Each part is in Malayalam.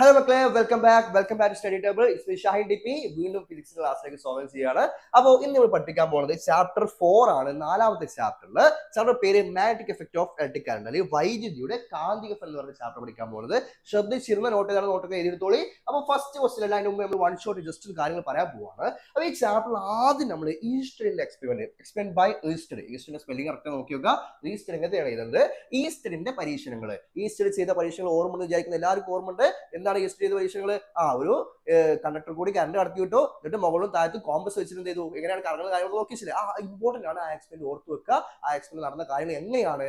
ഹലോ മക്കളെ, welcome back to study table. It's Shahin T P. വീണ്ടും ഫിസിക്സ് ക്ലാസ്സിലേക്ക് സ്വാഗതം ചെയ്യാണ്. അപ്പോൾ ഇന്ന് നമ്മൾ പഠിപ്പിക്കാൻ പോകുന്നത് ചാപ്റ്റർ 4 ആണ്. നാലാമത്തെ ചാപ്റ്ററിൽ ചാപ്റ്റർ പേര് magnetic effect of electric current, അല്ലെങ്കിൽ വൈദ്യുതിയുടെ കാന്തിക ഫലം എന്ന് പറഞ്ഞ ചാപ്റ്റർ പഠിക്കാൻ പോകുന്നത്. ശ്രദ്ധിച്ചിരുന്ന നോട്ടൊക്കെ എഴുതിത്തോളി. അപ്പോൾ ഫസ്റ്റ് ക്വസ്റ്റ്യൻ അല്ല, അതിന് മുമ്പ് നമ്മൾ വൺ ഷോട്ട് ജസ്റ്റ് കാര്യങ്ങൾ പറയാൻ പോവാണ്. അപ്പോൾ ഈ ചാപ്റ്ററിൽ ആദ്യം നമ്മൾ ഈസ്റ്ററിന്റെ എക്സ്പെരിമെന്റ് ബൈ ഈസ്റ്ററിന്റെ സ്പെല്ലിംഗ് കറക്റ്റ് നോക്കി നോക്കുക. ഈസ്റ്റർ എങ്ങനെയാണ് എഴുതുന്നത്? ഈസ്റ്ററിന്റെ പരീക്ഷണങ്ങൾ. ഈസ്റ്റർ ചെയ്ത പരീക്ഷണങ്ങൾ ഓർമ്മ വിചാരിക്കുന്ന എല്ലാവർക്കും ഓർമ്മയുണ്ട്. എന്താണ് ഈസ്റ്റർ ചെയ്ത പരീക്ഷകൾ? ഒരു കണ്ടക്ടർ കൂടി കറണ്ട് കടത്തി വിട്ടു, എന്നിട്ട് മുകളിലും താഴത്തും കോമ്പസ് വെച്ചിട്ട് എന്ത് ചെയ്തു, എങ്ങനെയാണ് കറങ്ങുന്ന കാര്യങ്ങൾ നോക്കിയില്ലേ? ഇമ്പോർട്ടന്റ് ആണ്. ആ എക്സ്പെരിമെന്റ് ഓർത്ത് വെക്കുക. ആ എക്സ്പെരിമെന്റ് നടന്ന കാര്യങ്ങൾ എങ്ങനെയാണ്,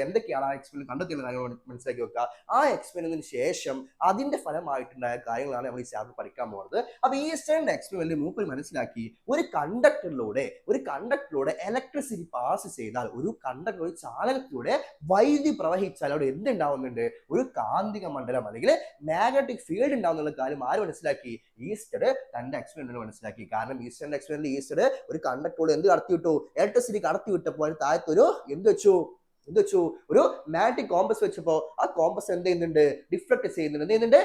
എന്തൊക്കെയാണ് ആ എക്സ്പെരിമെന്റ് കണ്ടെത്തിയുള്ള കാര്യങ്ങൾ മനസ്സിലാക്കി വെക്കുക. ആ എക്സ്പെരിമെന്റിന് ശേഷം അതിന്റെ ഫലമായിട്ടുണ്ടായ കാര്യങ്ങളാണ് നമ്മൾ ഈ ചാപ്റ്റർ പഠിക്കാൻ പോകുന്നത്. അപ്പൊ ഈസ്റ്ററിന്റെ എക്സ്പെരിമെന്റ് മൂപ്പർ മനസ്സിലാക്കി, ഒരു കണ്ടക്ടറിലൂടെ ഇലക്ട്രിസിറ്റി പാസ് ചെയ്താൽ, ഒരു ചാലകത്തിലൂടെ വൈദ്യുതി പ്രവഹിച്ചാൽ അവിടെ എന്തുണ്ടാവുന്നുണ്ട്? ഒരു കാന്തിക മണ്ഡലം അല്ലെങ്കിൽ മാഗ്നറ്റിക് ഫീൽഡ് ഉണ്ടാവുന്ന കാര്യം ആര് മനസ്സിലാക്കി? ഈസ്റ്റർ തന്റെ എക്സ്പെരിമെന്റിൽ മനസ്സിലാക്കി. കാരണം ഈസ്റ്ററിന്റെ എക്സ്പെരിമെന്റിൽ ഈസ്റ്റർ ഒരു കണ്ടക്ടറോട് എന്ത് കടത്തിവിട്ടു? ഇലക്ട്രിസിറ്റി കടത്തിവിട്ടപ്പോൾ അതിന് താഴത്തൊരു എന്ത് വെച്ചു? ഒരു മാഗ്നറ്റിക് കോമ്പസ് വെച്ചപ്പോൾ ആ കോമ്പസ് എന്ത് ചെയ്യുന്നുണ്ട്? ഡിഫ്ലക്ട് ചെയ്യുന്നുണ്ട്,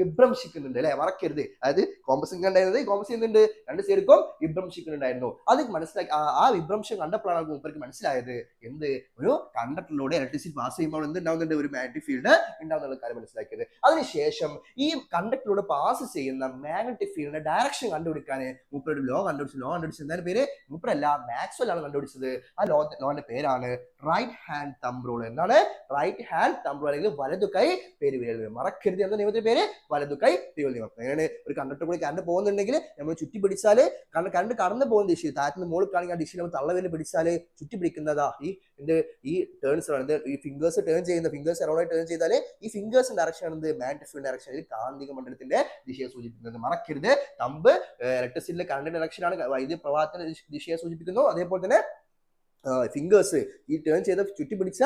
വിഭ്രംശിക്കുന്നുണ്ട് അല്ലെ? മറക്കരുത്. അതായത് കോമ്പസ് ഉണ്ടായിരുന്നത്, കോമ്പസ് ചെയ്യുന്നുണ്ട്, രണ്ട് സൈഡിലും വിഭ്രംശിക്കുന്നുണ്ടായിരുന്നു. അത് മനസ്സിലാക്കി. ആ വിഭ്രംശം കണ്ടപ്പോഴാണ് മൂപ്പർക്ക് മനസ്സിലായത് എന്ത്? ഒരു കണ്ടക്ടറിലൂടെ ഇലക്ട്രിസിറ്റി പാസ് ചെയ്യുമ്പോൾ എന്തുണ്ടാവുന്നുണ്ട്? ഒരു മാഗ്നറ്റിക് ഫീൽഡ് ഉണ്ടാവുന്ന കാര്യം മനസ്സിലാക്കിയത്. അതിനുശേഷം ഈ കണ്ടക്ടറിലൂടെ പാസ് ചെയ്യുന്ന മാഗ്നറ്റിക് ഫീൽഡിന്റെ ഡയറക്ഷൻ കണ്ടുപിടിക്കാൻ മൂപ്പരുടെ ലോ കണ്ടുപിടിച്ചു. എന്തായാലും പേര് മൂപ്പരല്ല, മാക്സ്വെൽ ആണ് കണ്ടുപിടിച്ചത്. ആ ലോന്റെ പേരാണ് റൈറ്റ് ഹാൻഡ് തമ്പ് റൂൾ. എന്താണ് റൈറ്റ് ഹാൻഡ് തമ്പ് റൂൾ? അല്ലെങ്കിൽ വലതു കൈ പെരുവിരൽ നിയമം. മറക്കരുത്. എന്ന നിയമത്തിന്റെ പേര് വലതു കൈ പെരുവിരൽ നിയമം. അങ്ങനെയാണ് ഒരു കണ്ടക്ടർ കൂടി കറണ്ട് പോകുന്നുണ്ടെങ്കിൽ നമ്മൾ ചുറ്റി പിടിച്ചാല്, കറണ്ട് കടന്നു പോകുന്ന ദിശയിൽ, താഴത്തുനിന്ന് മുകളിൽ കാണെങ്കിൽ ആ ദിശയിൽ നമ്മൾ തള്ളവിരൽ പിടിച്ചാല് ചുറ്റി പിടിക്കുന്നതാ ഈ ടേൺസ് ആണ്. ഈ ഫിംഗേഴ്സ് ടേൺ ചെയ്യുന്ന, ഫിംഗേഴ്സ് അറൗണ്ടായി ടേൺ ചെയ്താല് ഈ ഫിംഗേഴ്സിന്റെ ഡയറക്ഷൻ ആണ് മാഗ്നറ്റിക് ഫീൽഡ് ഡയറക്ഷൻ, കാന്തിക മണ്ഡലത്തിന്റെ ദിശയെ സൂചിപ്പിക്കുന്നത്. മറക്കരുത്. തമ്പ് ഇലക്ട്രിസിറ്റിയിലെ കറണ്ടിന്റെ ഡയറക്ഷനാണ്, വൈദ്യുതി പ്രവാഹത്തിന്റെ ദിശയെ സൂചിപ്പിക്കുന്നു. അതേപോലെ തന്നെ ഫിംഗേഴ്സ് ഈ ടേൺ ചെയ്ത ചുറ്റിപ്പിടിച്ച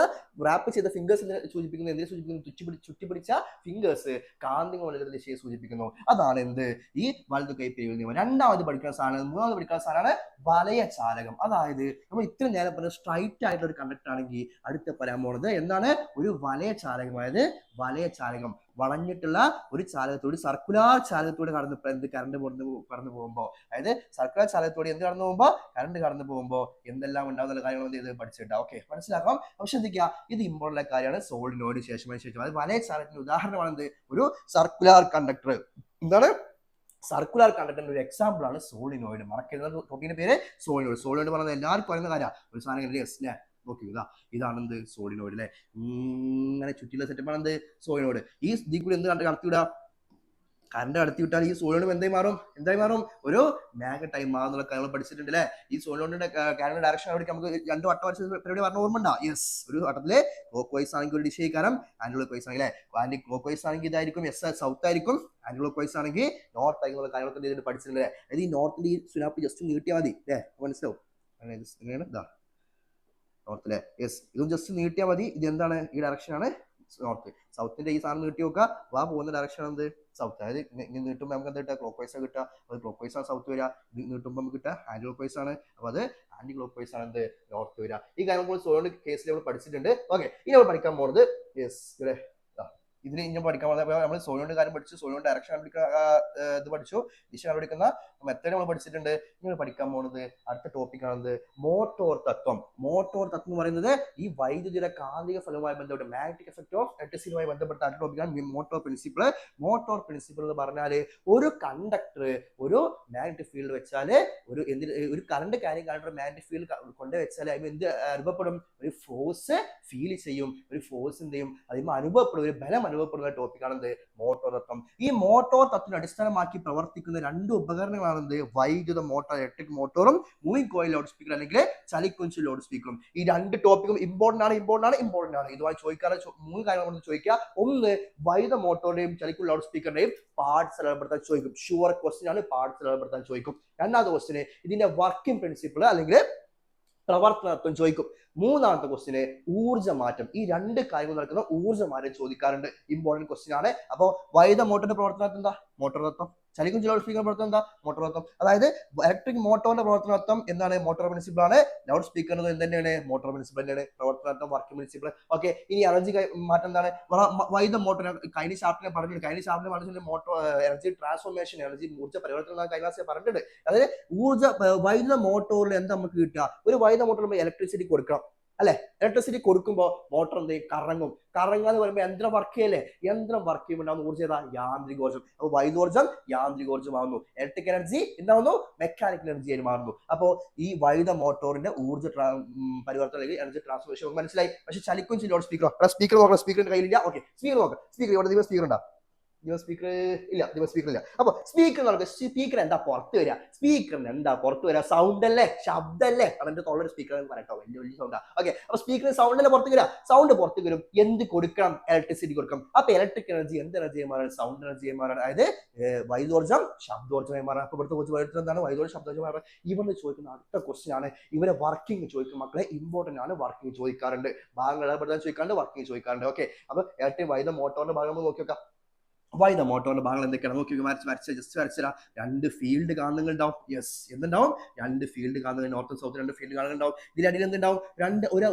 റാപ്പ് ചെയ്ത ഫിംഗേഴ്സിനെ സൂചിപ്പിക്കുന്നു. എന്തിനെ സൂചിപ്പിക്കുന്നു? ചുറ്റിപ്പിടിച്ച ഫിംഗേഴ്സ് കാന്തിക മണ്ഡലത്തിന്റെ ദിശയെ സൂചിപ്പിക്കുന്നു. അതാണ് എന്ത്? ഈ വലതു കൈ പെരുവിരൽ നിയമം. മൂന്നാമത് പഠിക്കുന്ന സാധനമാണ് വലയ ചാലകം. അതായത് നമ്മൾ ഇത്രയും നേരം പറഞ്ഞ സ്ട്രൈറ്റ് ആയിട്ടുള്ള ഒരു കണ്ടക്ടർ ആണെങ്കിൽ അടുത്ത പറയാൻ പോകുന്നത് എന്താണ്? ഒരു വലയ ചാലകം. അതായത് വലയ ചാലകം വളഞ്ഞിട്ടുള്ള ഒരു ചാലകത്തോട്, സർക്കുലാർ ചാലകത്തോട് കറണ്ട് കടന്നു പോകുമ്പോൾ, അതായത് സർക്കുലാർ ചാലകത്തോട് എന്ത് കടന്നു പോകുമ്പോൾ? കറണ്ട് കടന്നു പോകുമ്പോൾ എന്തെല്ലാം ഉണ്ടാകുന്ന കാര്യങ്ങൾ എന്ത് ചെയ്ത് പഠിച്ചിട്ടുണ്ടാവും. ഓക്കെ, മനസ്സിലാക്കാം. പക്ഷെ ശ്രദ്ധിക്കുക, ഇത് ഇമ്പോർട്ടന്റ് കാര്യമാണ്. സോളിനോയിഡ് ശേഷം അത് വലയ ചാലകത്തിന്റെ ഉദാഹരണമാണ് ഒരു സർക്കുലാർ കണ്ടക്ടർ. എന്താണ്? സർക്കുലർ കണ്ടക്ടറിന്റെ ഒരു എക്സാമ്പിൾ ആണ് സോളിനോയിഡ്. മറക്കരുത്. ടോപ്പിക്കിന്റെ പേര് സോളിനോയിഡ് പറഞ്ഞത് എല്ലാവർക്കും പറയുന്ന കാര്യമാണ്. ഒരു സാധനം നോക്കി ഇതാണ് എന്ത്? സോളിനോയിഡ് അല്ലെ? ഇങ്ങനെ ചുറ്റിയുള്ള സെറ്റപ്പാണ് എന്ത്? സോളിനോയിഡ്. ഈ ഇതിൽ കൂടി എന്ത് കടത്തിവിടാം? കറണ്ട് കടത്തിവിട്ടാൽ ഈ സോളിനോയിഡ് എന്തായി മാറും? ഒരു മാഗ്നറ്റായി മാറുന്നുള്ള കാര്യങ്ങൾ പഠിച്ചിട്ടുണ്ട് അല്ലെ? ഈ സോളിനോയിഡിന്റെ കറണ്ട് ഡയറക്ഷൻ അവിടെ നമുക്ക് രണ്ട് വട്ടം വരച്ച പരിപാടി പറഞ്ഞ ഓർമ്മ ഉണ്ടാ? യെസ്. ഒരു വട്ടത്തില് ക്ലോക്ക് വൈസ് ആണെങ്കിൽ ഒരു ദിശ കാരണം, ആന്റി ക്ലോക്ക് വൈസ് ആണെങ്കിൽ ആന്റി ക്ലോക്ക് വൈസ് ആണെങ്കിൽ ഇതായിരിക്കും, സൗത്ത് ആയിരിക്കും. ആന്റി ക്ലോക്ക് വൈസ് ആണെങ്കിൽ നോർത്ത് ആയിരിക്കും. കാര്യങ്ങളൊക്കെ പഠിച്ചിട്ടുണ്ട്. അതായത് ഈ നോർത്തിന്റെ ഈ സുനാപ്പ് ജസ്റ്റ് നീട്ടിയാൽ മതി അല്ലേ? മനസ്സിലാവും. എങ്ങനെയാണ്? ഇതാ നോർത്ത് അല്ലേ? യെസ്. ഇതും ജസ്റ്റ് നീട്ടിയാൽ മതി. ഇത് എന്താണ്? ഈ ഡയറക്ഷൻ ആണ് നോർത്ത്. സൗത്തിന്റെ ഈ സാധനം നീട്ടി നോക്കുക. പോകുന്ന ഡയറക്ഷൻ എന്ത്? സൗത്ത്. അതായത് ഇങ്ങനെ നീട്ടുമ്പോൾ നമുക്ക് എന്താ കിട്ടുക? ക്ലോക്ക് വൈസ് ആണ് കിട്ടുക. അത് ക്ലോക്ക് വൈസ് ആണ് സൗത്ത് വരിക. ഇത് നീട്ടുമ്പോൾ നമുക്ക് കിട്ടുക ആന്റി ക്ലോക്ക് വൈസ് ആണ്. അപ്പൊ അത് ആന്റി ക്ലോക്ക് വൈസ് ആണ് എന്ത്? നോർത്ത് വരിക. ഈ കാര്യം നമ്മൾ സോളിനോയിഡ് കേസിൽ നമ്മൾ പഠിച്ചിട്ടുണ്ട്. ഓക്കെ, ഇനി നമ്മൾ പഠിക്കാൻ പോകുന്നത് യെസ് ഇവിടെ ഇതിന് ഇങ്ങനെ പഠിക്കാൻ പോകുന്നത് നമ്മൾ സോളിനോയിഡ് കാര്യം പഠിച്ചു, സോളിനോയിഡ് ഡയറക്ഷൻ ഇത് പഠിച്ചു, ദിശ കണ്ടുപിടിക്കുന്ന മെത്തേഡ് നമ്മൾ പഠിച്ചിട്ടുണ്ട്. നിങ്ങൾ പഠിക്കാൻ പോകുന്നത് അടുത്ത ടോപ്പിക് ആണെന്നത് മോട്ടോർ തത്വം. മോട്ടോർ തത്വം എന്ന് പറയുന്നത് ഈ വൈദ്യുതിയുടെ കാന്തിക ഫലവുമായി ബന്ധപ്പെട്ട് മാഗ്നറ്റിക് എഫക്ട് ഓഫ് ഇലക്ട്രിസിറ്റിയുമായി ബന്ധപ്പെട്ട അടുത്ത ടോപ്പിക്കാണ് മോട്ടോർ പ്രിൻസിപ്പിൾ. മോട്ടോർ പ്രിൻസിപ്പിൾ എന്ന് പറഞ്ഞാൽ ഒരു കണ്ടക്ടർ ഒരു മാഗ്നറ്റിക് ഫീൽഡ് വെച്ചാൽ, ഒരു current carry conductor magnetic field കൊണ്ടുവച്ചാൽ അതിന് എന്ത് അനുഭവപ്പെടും? ഒരു ഫോഴ്സ് ഫീൽ ചെയ്യും. ഒരു ഫോഴ്സ് എന്ത് ചെയ്യും? അതിന് അനുഭവപ്പെടും, ഒരു ബലം അനുഭവപ്പെടുന്ന ടോപ്പിക്കാണെന്ത്? മോട്ടോർ തത്വം. ഈ മോട്ടോർ തത്വം അടിസ്ഥാനമാക്കി പ്രവർത്തിക്കുന്ന രണ്ട് ഉപകരണങ്ങളാണെന്ത്? വൈദ്യുത മോട്ടോർ, ഇലക്ട്രിക് മോട്ടോറും മൂവിംഗ് കോയിൽ ലൗഡ് സ്പീക്കർ അല്ലെങ്കിൽ ചലിക്കുഞ്ചു ലൗഡ് സ്പീക്കറും. ഈ രണ്ട് ടോപ്പിക്കും ഇമ്പോർട്ടന്റ് ആണ്. ഇതുമായി ചോദിക്കാതെ മൂന്ന് കാര്യങ്ങൾ ചോദിക്കുക. ഒന്ന്, വൈദ്യുത മോട്ടോറിന്റെയും ചലിക്കുന്ന ലൗഡ് സ്പീക്കറിന്റെയും പാർട്സ് അടയാളപ്പെടുത്താൻ ചോദിക്കും. ഷുവർ ക്വസ്റ്റ്യൻ ആണ്. പാർട്സ് അടയാളപ്പെടുത്താൻ ചോദിക്കും. രണ്ടാമത്തെ ക്വസ്റ്റ്യന് ഇതിന്റെ വർക്കിംഗ് പ്രിൻസിപ്പിൾ അല്ലെങ്കിൽ പ്രവർത്തനത്വം ചോദിക്കും. മൂന്നാമത്തെ ക്വസ്റ്റ്യന് ഊർജ്ജമാറ്റം. ഈ രണ്ട് കാര്യങ്ങൾ നടക്കുന്ന ഊർജ്ജമാറ്റം ചോദിക്കാറുണ്ട്. ഇമ്പോർട്ടന്റ് ക്വസ്റ്റ്യൻ ആണ്. അപ്പോൾ വൈദ്യുത മോട്ടോറിന്റെ പ്രവർത്തനത്വം എന്താ? മോട്ടോർ തത്വം. ചലിക്കും ലൗഡ് സ്പീക്കർ പ്രവർത്തനം എന്താ? മോട്ടോർ പ്രവർത്തനം. അതായത് ഇലക്ട്രിക് മോട്ടോറിന്റെ പ്രവർത്തനത്വം എന്താണ്? മോട്ടോർ പ്രിൻസിപ്പിൾ ആണ്. ലൗഡ് സ്പീക്കർ എന്ത് തന്നെയാണ്? മോട്ടോർ പ്രിൻസിപ്പിൾ തന്നെയാണ്. പ്രവർത്തനത്വം വർക്കിംഗ് പ്രിൻസിപ്പിൾ. ഓക്കെ, ഇനി എനർജി മാറ്റം എന്താണ്? വൈദ്യുത മോട്ടോർ കഴിഞ്ഞ ചാപ്റ്ററിൽ പറഞ്ഞിട്ടുണ്ട്. കഴിഞ്ഞ ചാപ്റ്ററിൽ പറഞ്ഞിട്ടുണ്ട് മോട്ടോർ എനർജി ട്രാൻസ്ഫോർമേഷൻ, എനർജി ഊർജ്ജ പരിവർത്തനം കഴിഞ്ഞ ക്ലാസ്സിൽ പറഞ്ഞിട്ടുണ്ട്. അതായത് വൈദ്യുത മോട്ടോറിൽ എന്താ നമുക്ക് കിട്ടുക? ഒരു വൈദ്യുത മോട്ടോറിൽ ഇലക്ട്രിസിറ്റി കൊടുക്കണം അല്ലെ? ഇലക്ട്രിസിറ്റി കൊടുക്കുമ്പോൾ മോട്ടോർ എന്ത് ചെയ്യും? കറങ്ങും. കറങ്ങാന്ന് പറയുമ്പോൾ യന്ത്രം വർക്ക് ചെയ്യല്ലേ? യന്ത്രം വർക്ക് ചെയ്യുമ്പോൾ ഉണ്ടാകുന്ന ഊർജ്ജം ഏതാ? യാന്ത്രികോർജ്ജം. അപ്പോൾ വൈദ്യോർജ്ജം യാന്ത്രികോർജ്ജമാകുന്നു. ഇലക്ട്രിക് എനർജി എന്താവുന്നു? മെക്കാനിക്കൽ എനർജി ആയി മാറുന്നു. അപ്പോൾ ഈ വൈദ്യുത മോട്ടോറിന്റെ ഊർജ്ജ പരിവർത്തനം അല്ലെങ്കിൽ എനർജി ട്രാൻസ്ഫോർമേഷൻ മനസ്സിലായി. പക്ഷെ ചലിക്കും ലൗഡ് സ്പീക്കർ. സ്പീക്കർ നോക്കണം. സ്പീക്കറിന്റെ കയ്യിലില്ല. ഓക്കെ, സ്പീക്കർ നോക്കാം. സ്പീക്കർ ഇവിടെ സ്പീക്കർ ഉണ്ടാ? സ്പീക്കർ ഇല്ല. സ്പീക്കർ ഇല്ല. അപ്പൊ സ്പീക്കർ സ്പീക്കർ എന്താ പുറത്ത് വരിക? സ്പീക്കറിന് എന്താ പുറത്ത് വരിക? സൗണ്ട് അല്ലേ? ശബ്ദമല്ലേ? അതിന്റെ തൊള്ളൊരു സ്പീക്കർ പറയട്ടോ, വലിയ സൗണ്ടാ. ഓക്കെ, അപ്പൊ സ്പീക്കറിന് സൗണ്ട് അല്ലേ പുറത്ത് വരിക? സൗണ്ട് പുറത്ത് വരും. എന്ത് കൊടുക്കണം? ഇലക്ട്രിസിറ്റി കൊടുക്കണം. അപ്പൊ ഇലക്ട്രിക് എനർജി എന്ത് എനർജിയായി മാറാൻ? സൗണ്ട് എനർജിയായി മാറാൻ. അതായത് വൈദ്യോർജ്ജം ശബ്ദോർജ്ജമായി മാറാൻ. അപ്പൊ ഇവിടുത്തെ കുറച്ച് എന്താണ്? വൈദ്യോർജ്ജം ശബ്ദോർജ്ജം മാറാൻ. ഇവന്ന് ചോദിക്കുന്ന അടുത്ത ക്വസ്റ്റ്യൻ ആണ്. ഇവരെ വർക്കിംഗ് ചോദിക്കും മക്കളെ. ഇമ്പോർട്ടന്റ് ആണ്. വർക്കിംഗ് ചോദിക്കാറുണ്ട്. ഭാഗങ്ങൾ ഏർപ്പെടുത്താൻ ചോദിക്കാറുണ്ട്, വർക്കിംഗ് ചോദിക്കാറുണ്ട്. ഓക്കെ, അപ്പൊ ഇലക്ട്രിക് വൈദ്യുത മോട്ടോറിന്റെ ഭാഗം നമ്മൾ നോക്കി നോക്കാം. വൈദ്യുത മോട്ടോറിന്റെ ഭാഗങ്ങൾ എന്തൊക്കെയാണ് നോക്കി ജസ്റ്റ് വരച്ചില്ല. രണ്ട് ഫീൽഡ് കാന്തങ്ങൾ ഉണ്ടാവും. യെസ്, എന്തുണ്ടാവും? രണ്ട് ഫീൽഡ് കാന്തങ്ങൾ, നോർത്തും സൗത്തും രണ്ട് ഫീൽഡ് കാന്തങ്ങൾ ഉണ്ടാവും. ഇതിനടിയിൽ എന്തുണ്ടാവും?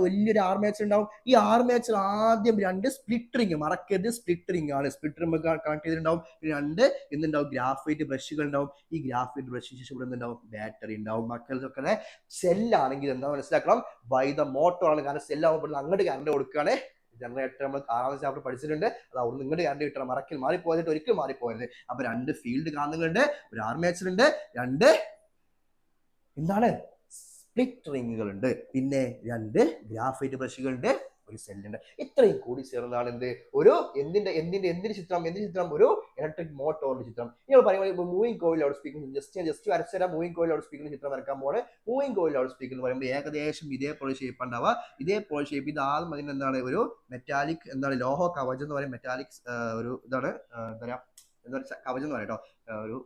വലിയൊരു ആർമേച്ചർ ഉണ്ടാവും. ഈ ആർമേച്ചർ ആദ്യം രണ്ട് സ്പ്ലിറ്റ് റിംഗ്, മറക്കരുത് സ്പ്ലിറ്റ് റിംഗ് ആണ്. സ്പ്ലിറ്റ് റിംഗ് കണക്ട് ചെയ്തിട്ടുണ്ടാവും. രണ്ട് എന്തുണ്ടാവും? ഗ്രാഫൈറ്റ് ബ്രഷുകൾ ഉണ്ടാവും. ഈ ഗ്രാഫൈറ്റ് ബ്രഷിന് ശേഷം ഇവിടെ എന്തുണ്ടാവും? ബാറ്ററി ഉണ്ടാവും. മക്കൾക്കൊക്കെ സെല്ലാണെങ്കിൽ എന്താ മനസ്സിലാക്കണം? വൈദ്യുത മോട്ടോർ ആണ്. കാരണം സെല്ലാവുമ്പോൾ അങ്ങോട്ട് കറണ്ട് കൊടുക്കുകയാണ്. ജനറേറ്റർ നമ്മൾ 6ാം ചാപ്റ്റർ പഠിച്ചിട്ടുണ്ട്. അത് അവിടെ നിങ്ങളുടെ കറണ്ട് കിട്ടണം. മറക്കിൽ മാറിപ്പോയിട്ട് ഒരിക്കലും മാറിപ്പോയത്. അപ്പൊ രണ്ട് ഫീൽഡ് കാന്തങ്ങളുണ്ട്, ഒരു ആർമേച്ചർ ഉണ്ട്, രണ്ട് എന്താണ്? സ്പ്ലിറ്റ് റിങ്ങുകൾ ഉണ്ട്, പിന്നെ രണ്ട് ഗ്രാഫൈറ്റ് ബ്രഷുകൾ ഉണ്ട്, ഒരു സെല്ലുണ്ട്. ഇത്രയും കൂടി ചേർന്നാണ് എന്ത്? ഒരു എന്തിന്റെ ചിത്രം? ഒരു ഇലക്ട്രിക് മോട്ടോറിന്റെ ചിത്രം. ഇനി പറയുമ്പോൾ moving coil loudspeaker just വരച്ചുതരാം. മൂവിംഗ് കോയിൽ ലൗഡ് സ്പീക്കറിന്റെ ചിത്രം വരക്കാൻ പോലെ. മൂവിംഗ് കോയിൽ ലൗഡ് സ്പീക്കർ എന്ന് പറയുമ്പോൾ ഏകദേശം ഇതേപോലെ ഷേപ്പ് ഉണ്ടാവുക. ഇതേപോലെ ഷേപ്പ്. ഇത് ആദ്യം അതിന് എന്താണ്? ഒരു മെറ്റാലിക് എന്താണ്? ലോഹ കവചം എന്ന് പറയും. മെറ്റാലിക് ഒരു ഇതാണ് എന്താ കവചം എന്ന് പറയട്ടോ, ഒരു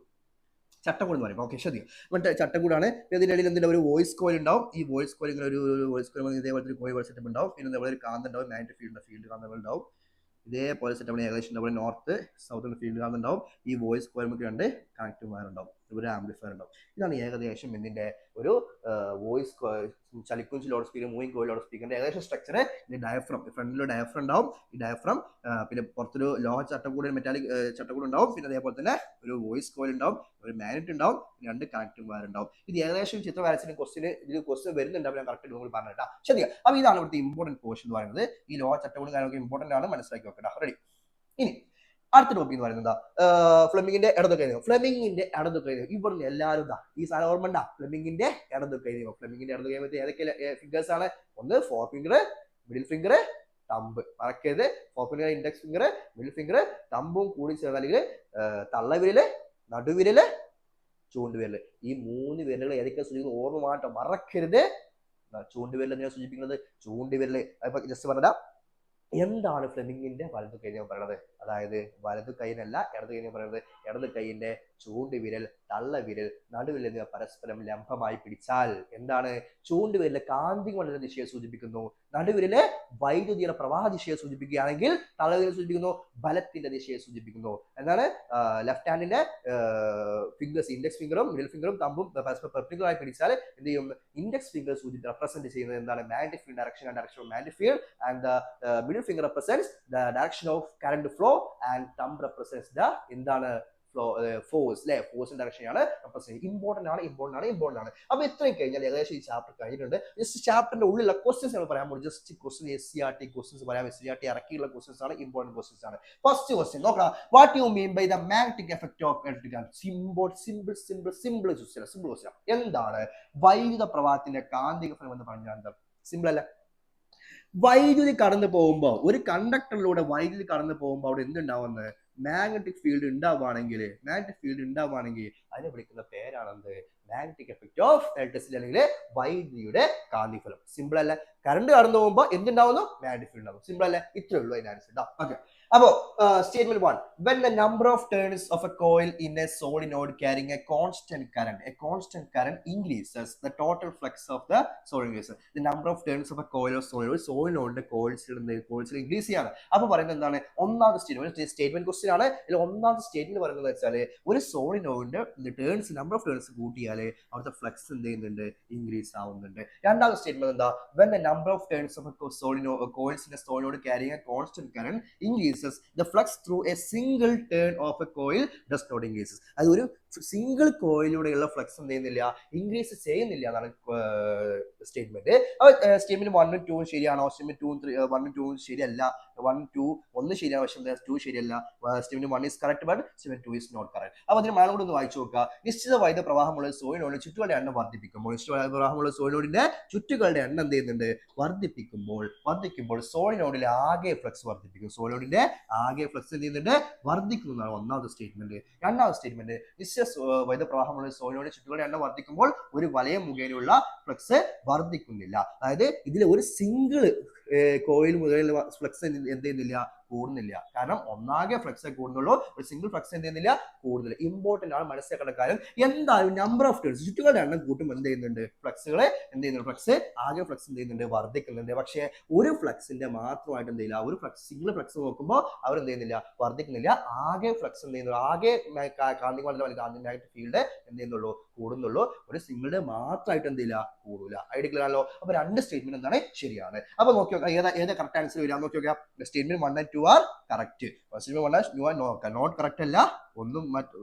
ചട്ടക്കൂട് എന്ന് പറയും. ഓക്കെ, ശ്രദ്ധിക്കും. മറ്റേ ചട്ടക്കൂടാണ്. ഇതിൻ്റെ ഇടയിൽ എന്തെങ്കിലും ഒരു വോയിസ് കോയിൽ ഉണ്ടാവും. ഈ വോയിസ് കോയിൽ ഇങ്ങനെ ഒരു വോയിസ് കോയിൽ ഇതേപോലത്തെ ഒരു കോയിൽ സെറ്റപ്പ് ഉണ്ടാവും. പിന്നെ ഇതേപോലെ ഒരു കാന്തം ഉണ്ടാവും. മാഗ്നറ്റിക് ഫീൽഡ് കാന്തങ്ങൾ ഉണ്ടാവും. ഇതേപോലെ സെറ്റപ്പ് ഏകദേശം നമ്മുടെ നോർത്ത് സൗത്ത് ഫീൽഡ് കാന്തം. ഈ വോയിസ് കോയിൽ നമുക്ക് രണ്ട് കണക്റ്റീവ് വയർ ഉണ്ടാവും. ഒരു ആംപ്ലിഫയർ ഉണ്ടാവും. ഇതാണ് ഏകദേശം ഇതിന്റെ ഒരു വോയിസ് ചലിക്കും loudspeaker, moving coil loud സ്പീക്കറിന്റെ ഏകദേശം സ്ട്രക്ചർ. ഇത് ഡയഫ്രം, ഫ്രണ്ടിലൊരു ഡയഫ്രം ഉണ്ടാവും. ഈ ഡയഫ്രം പിന്നെ പുറത്തൊരു ലോഹ ചട്ടക്കൂട്, മെറ്റാലിക് ചട്ടക്കൂട് ഉണ്ടാവും. പിന്നെ അതേപോലെ തന്നെ ഒരു വോയിസ് കോയിൽ ഉണ്ടാവും, ഒരു മാഗ്നറ്റ് ഉണ്ടാവും, രണ്ട് കണക്റ്റീവ് വയർ ഉണ്ടാവും. ഇത് ഏകദേശം ചിത്രം വരച്ചിട്ട് ക്വസ്റ്റ്യൻ വരുന്നുണ്ട്. ഞാൻ കറക്റ്റ് നിങ്ങൾ പറഞ്ഞിട്ടാ. ശരിയാ. അപ്പൊ ഇതാണ് ഇവിടുത്തെ ഇമ്പോർട്ടന്റ് പോർഷൻ എന്ന് പറയുന്നത്. ഈ ലോഹ ചട്ടക്കൂട് കാര്യമൊക്കെ ഇമ്പോർട്ടന്റ് ആണ്, മനസ്സിലാക്കി വെക്കട്ടെ. റെഡി. ഇനി അടുത്ത ടോപ്പിക് എന്ന് പറയുന്നത് ഫ്ലെമിങ്ങിന്റെ ഇടതുകൈ നിയമം. ഫ്ലെമിങ്ങിന്റെ ഇടതുകൈ നിയമം ഇവിടുന്ന് എല്ലാവരും ഈ സാധനം ഓർമ്മ ഉണ്ടാ? ഫ്ലെമിങ്ങിന്റെ ഇടതുകൈ നിയമം. ഫ്ലെമിങ്ങിന്റെ ഇടതുകൈ നിയമത്തിൽ ഏതൊക്കെ ഫിംഗേഴ്സ് ആണ്? ഒന്ന് forefinger, middle finger, thumb. മറക്കരുത്, forefinger, index finger, middle finger, തമ്പും കൂടി ചേർന്ന് അല്ലെങ്കിൽ തള്ളവിരല്, നടുവിരല്, ചൂണ്ടുവിരല്. ഈ മൂന്ന് വിരലുകൾ ഏതൊക്കെ സൂചിപ്പിക്കുന്നത് ഓർമ്മ മാറ്റം മറക്കരുത്. ചൂണ്ടുവിരൽ എന്തിനാണ് സൂചിപ്പിക്കുന്നത്? ചൂണ്ടുവിരല്. അതിപ്പോ ജസ്റ്റ് പറഞ്ഞാ എന്താണ് ഫ്ലെമിങ്ങിന്റെ വലതു കൈ നിയമം പറയുന്നത്? അതായത് വലതു കൈനല്ല ഇടതു കൈ നിയമം പറയുന്നത്. ഇടതു കൈയിന്റെ ചൂണ്ടുവിരൽ, തള്ളവിരൽ, നടുവിരൽ എന്നിവ പരസ്പരം ലംബമായി പിടിച്ചാൽ എന്താണ്? ചൂണ്ടുവിരല് കാന്തിക മണ്ഡല ദിശയെ സൂചിപ്പിക്കുന്നു. നടുവിരല് വൈദ്യുതിയുടെ പ്രവാഹ ദിശയെ സൂചിപ്പിക്കുകയാണെങ്കിൽ തള്ളവിരൽ സൂചിപ്പിക്കുന്നു ബലത്തിന്റെ ദിശയെ സൂചിപ്പിക്കുന്നു. എന്താണ്? ലെഫ്റ്റ് ഹാൻഡിന്റെ ഫിംഗേഴ്സ്, ഇൻഡെക്സ് ഫിംഗറും മിഡിൽ ഫിംഗറും തമ്പും പരസ്പരം പെർപെൻഡിക്കുലർ ആയി പിടിച്ചാൽ എന്ത് ചെയ്യും? ഇൻഡെക്സ് ഫിംഗർ റെപ്രസെന്റ് ചെയ്യുന്നത് എന്താണ്? Magnetic field direction of magnetic field, and middle finger represents the direction of current flow, and thumb represents the എന്താണ്? ഫോഴ്സ് അല്ലെ? ഫോഴ്സിന്റെ ഡയറക്ഷൻ ആണ് റെപ്രസെന്റ്. ഇമ്പോർട്ടന്റ് ആണ്. അപ്പൊ ഇത്രയും കഴിഞ്ഞാൽ ഏകദേശം ഈ ചാപ്റ്റർ കഴിഞ്ഞിട്ടുണ്ട്. ജസ്റ്റ് ചാപ്റ്ററിന്റെ ഉള്ളിലുള്ള ക്വസ്റ്റ്യൻസ് നമ്മൾ പറയാൻ പോകും. ജസ്റ്റ് ക്വസ്റ്റ്യൻ SCERT ക്വസ്റ്റ്യൻസ് പറയാം. SCERT ഇറക്കിയുള്ള ക്വസ്റ്റ്യൻസ് ആണ്, ഇമ്പോർട്ടന്റ് ക്വസ്റ്റ്യൻസ് ആണ്. ഫസ്റ്റ് ക്വസ്റ്റ്യൻ നോക്കാം. What you mean by the magnetic effect of electric current? Simple question. എന്താണ് വൈദ്യുത പ്രവാഹത്തിന്റെ കാന്തിക ഫലം എന്ന് പറഞ്ഞാൽ? എന്താ? സിമ്പിൾ അല്ല. വൈദ്യുതി കടന്നു പോകുമ്പോൾ, ഒരു കണ്ടക്ടറിലൂടെ വൈദ്യുതി കടന്നു പോകുമ്പോൾ അവിടെ എന്തുണ്ടാവുന്നത്? മാഗ്നറ്റിക് ഫീൽഡ് ഉണ്ടാവുകയാണെങ്കിൽ അതിനെ വിളിക്കുന്ന പേരാണെന്ത്? മാഗ്നറ്റിക് എഫക്ട് ഓഫ് ഇലക്ട്രിസിറ്റി അല്ലെങ്കിൽ വൈദ്യുതിയുടെ കാന്തികഫലം. സിമ്പിൾ അല്ലേ? കറണ്ട് കടന്നു പോകുമ്പോൾ എന്തുണ്ടാവുന്നു? മാഗ്നറ്റിക് ഫീൽഡ് ഉണ്ടാവും. സിമ്പിൾ അല്ലേ? ഇത്രേ ഉള്ളൂ അതിന്റെ ആൻസർ. ഓക്കെ. അപ്പോ statement 1, when the number of turns of a coil in a solenoid carrying a constant current increases, the total flux of the solenoid. The number of turns of a coil or solenoid coils increase ചെയ്യാണ്. അപ്പൊ പറയുന്നത് എന്താണ്? ഒന്നാമത്തെ സ്റ്റേറ്റ്മെന്റ് ക്വസ്റ്റ്യൻ ആണ്. ഇതിൽ ഒന്നാമത്തെ സ്റ്റേറ്റ്മെന്റ് പറയുന്നത് വെച്ചാൽ ഒരു സോളിനോയിഡിന്റെ ടേൺസ് നമ്പർ ഓഫ് ടേൺസ് കൂട്ടിയാൽ അവിടുത്തെ ഫ്ലക്സ് എന്ത് ചെയ്യുന്നുണ്ട്? ഇൻക്രീസ് ആവുന്നുണ്ട്. രണ്ടാമത്തെ സ്റ്റേറ്റ്മെന്റ് എന്താ? when the number of turns of a coils in a solenoid carrying a constant current increases, the flux through a single turn of a coil does not increases. അത് ഒരു സിംഗിൾ കോയിലൂടെയുള്ള ഫ്ലക്സ് എന്ത് ചെയ്യുന്നില്ല? ഇൻക്രീസ് ചെയ്യുന്നില്ല എന്നാണ് സ്റ്റേറ്റ്മെന്റ്. സ്റ്റേറ്റ്മെന്റ് 1 ഉം 2 ഉം ശരിയാണോ? സ്റ്റേറ്റ്മെന്റ് 1 ഉം 2 ഉം ശരിയല്ല. 1 2 ഒന്ന് ശരിയാണ്, പക്ഷെ 2 ശരിയല്ല. Statement 1 is correct but statement 2 is not correct. അപ്പൊ അതിന് മലയാളം കൂടെ ഒന്ന് വായിച്ചു നോക്കുക. നിശ്ചിത വൈദ്യുത പ്രവാഹമുള്ള സോളിനോയിഡ് ചുറ്റുകളുടെ എണ്ണം വർദ്ധിപ്പിക്കുമ്പോൾ, നിശ്ചിത വൈദ്യുത പ്രവാഹമുള്ള സോളിനോയിഡിന്റെ ചുറ്റുകളുടെ എണ്ണം എന്ത് ചെയ്യുന്നുണ്ട്? വർദ്ധിപ്പിക്കുമ്പോൾ സോളിനോയിഡിലെ ആകെ ഫ്ലക്സ് വർദ്ധിപ്പിക്കും. സോളിനോയിഡിന്റെ ആകെ ഫ്ലക്സ് എന്ത് ചെയ്യുന്നുണ്ട്? വർദ്ധിക്കുന്നതാണ് ഒന്നാമത്തെ സ്റ്റേറ്റ്മെന്റ്. രണ്ടാമത്തെ സ്റ്റേറ്റ്മെന്റ് നിശ്ചിത വൈദ്യുത പ്രവാഹമുള്ള സോളിനോയിഡ് ചുറ്റുകളുടെ എണ്ണം വർദ്ധിക്കുമ്പോൾ ഒരു വലയം മുഖേനയുള്ള ഫ്ലക്സ് വർദ്ധിക്കുന്നില്ല. അതായത് ഇതിൽ ഒരു സിംഗിൾ കോയിൽ മുതലുള്ള ഫ്ലക്സ് എന്ത് ചെയ്യുന്നില്ല? കൂടുന്നില്ല. കാരണം ഒന്നാകെ ഫ്ലക്സ് കൂടുന്നുള്ളൂ, ഒരു സിംഗിൾ ഫ്ലക്സ് എന്ത് ചെയ്യുന്നില്ല? കൂടുന്നില്ല. ഇമ്പോർട്ടന്റ് ആണ്, മനസ്സിലാക്കേണ്ട കാര്യം. എന്തായാലും നമ്പർ ഓഫ് ടേൺസ് ചുറ്റുകളുടെ എണ്ണം കൂട്ടുമ്പോൾ എന്ത് ചെയ്യുന്നുണ്ട്? ഫ്ലക്സുകളെ എന്ത് ചെയ്യുന്നുണ്ട്? ഫ്ലക്സ് ആകെ ഫ്ലക്സ് എന്ത് ചെയ്യുന്നുണ്ട്? വർദ്ധിക്കുന്നുണ്ട്. പക്ഷേ ഒരു ഫ്ലക്സിന്റെ മാത്രമായിട്ട് എന്ത് ചെയ്യില്ല? ഒരു ഫ്ലക്സ് സിംഗിൾ ഫ്ലക്സ് നോക്കുമ്പോൾ അവർ എന്ത് ചെയ്യുന്നില്ല? വർദ്ധിക്കുന്നില്ല. ആകെ ഫ്ലക്സ് എന്ത് ചെയ്യുന്നു? ആകെ മാഗ്നറ്റിക് ഫീൽഡ് എന്ത് ചെയ്യുന്നുള്ളൂ? കൂടുന്നുള്ളൂ. ഒരു സിംഗിളുടെ മാത്രമായിട്ട് എന്ത് ചെയ്യില്ല? കൂടില്ല. ഐഡിയ ക്ലിയർ ആണല്ലോ? അപ്പൊ രണ്ട് സ്റ്റേറ്റ്മെന്റ് എന്താണ്? ശരിയാണ്. അപ്പൊ നോക്കി നോക്കാം ഏതാ കറക്റ്റ് ആൻസർ വരിക നോക്കി നോക്കാം. Statement 1 and 2 are correct. Statement 1 are not correct അല്ല, ഒന്നും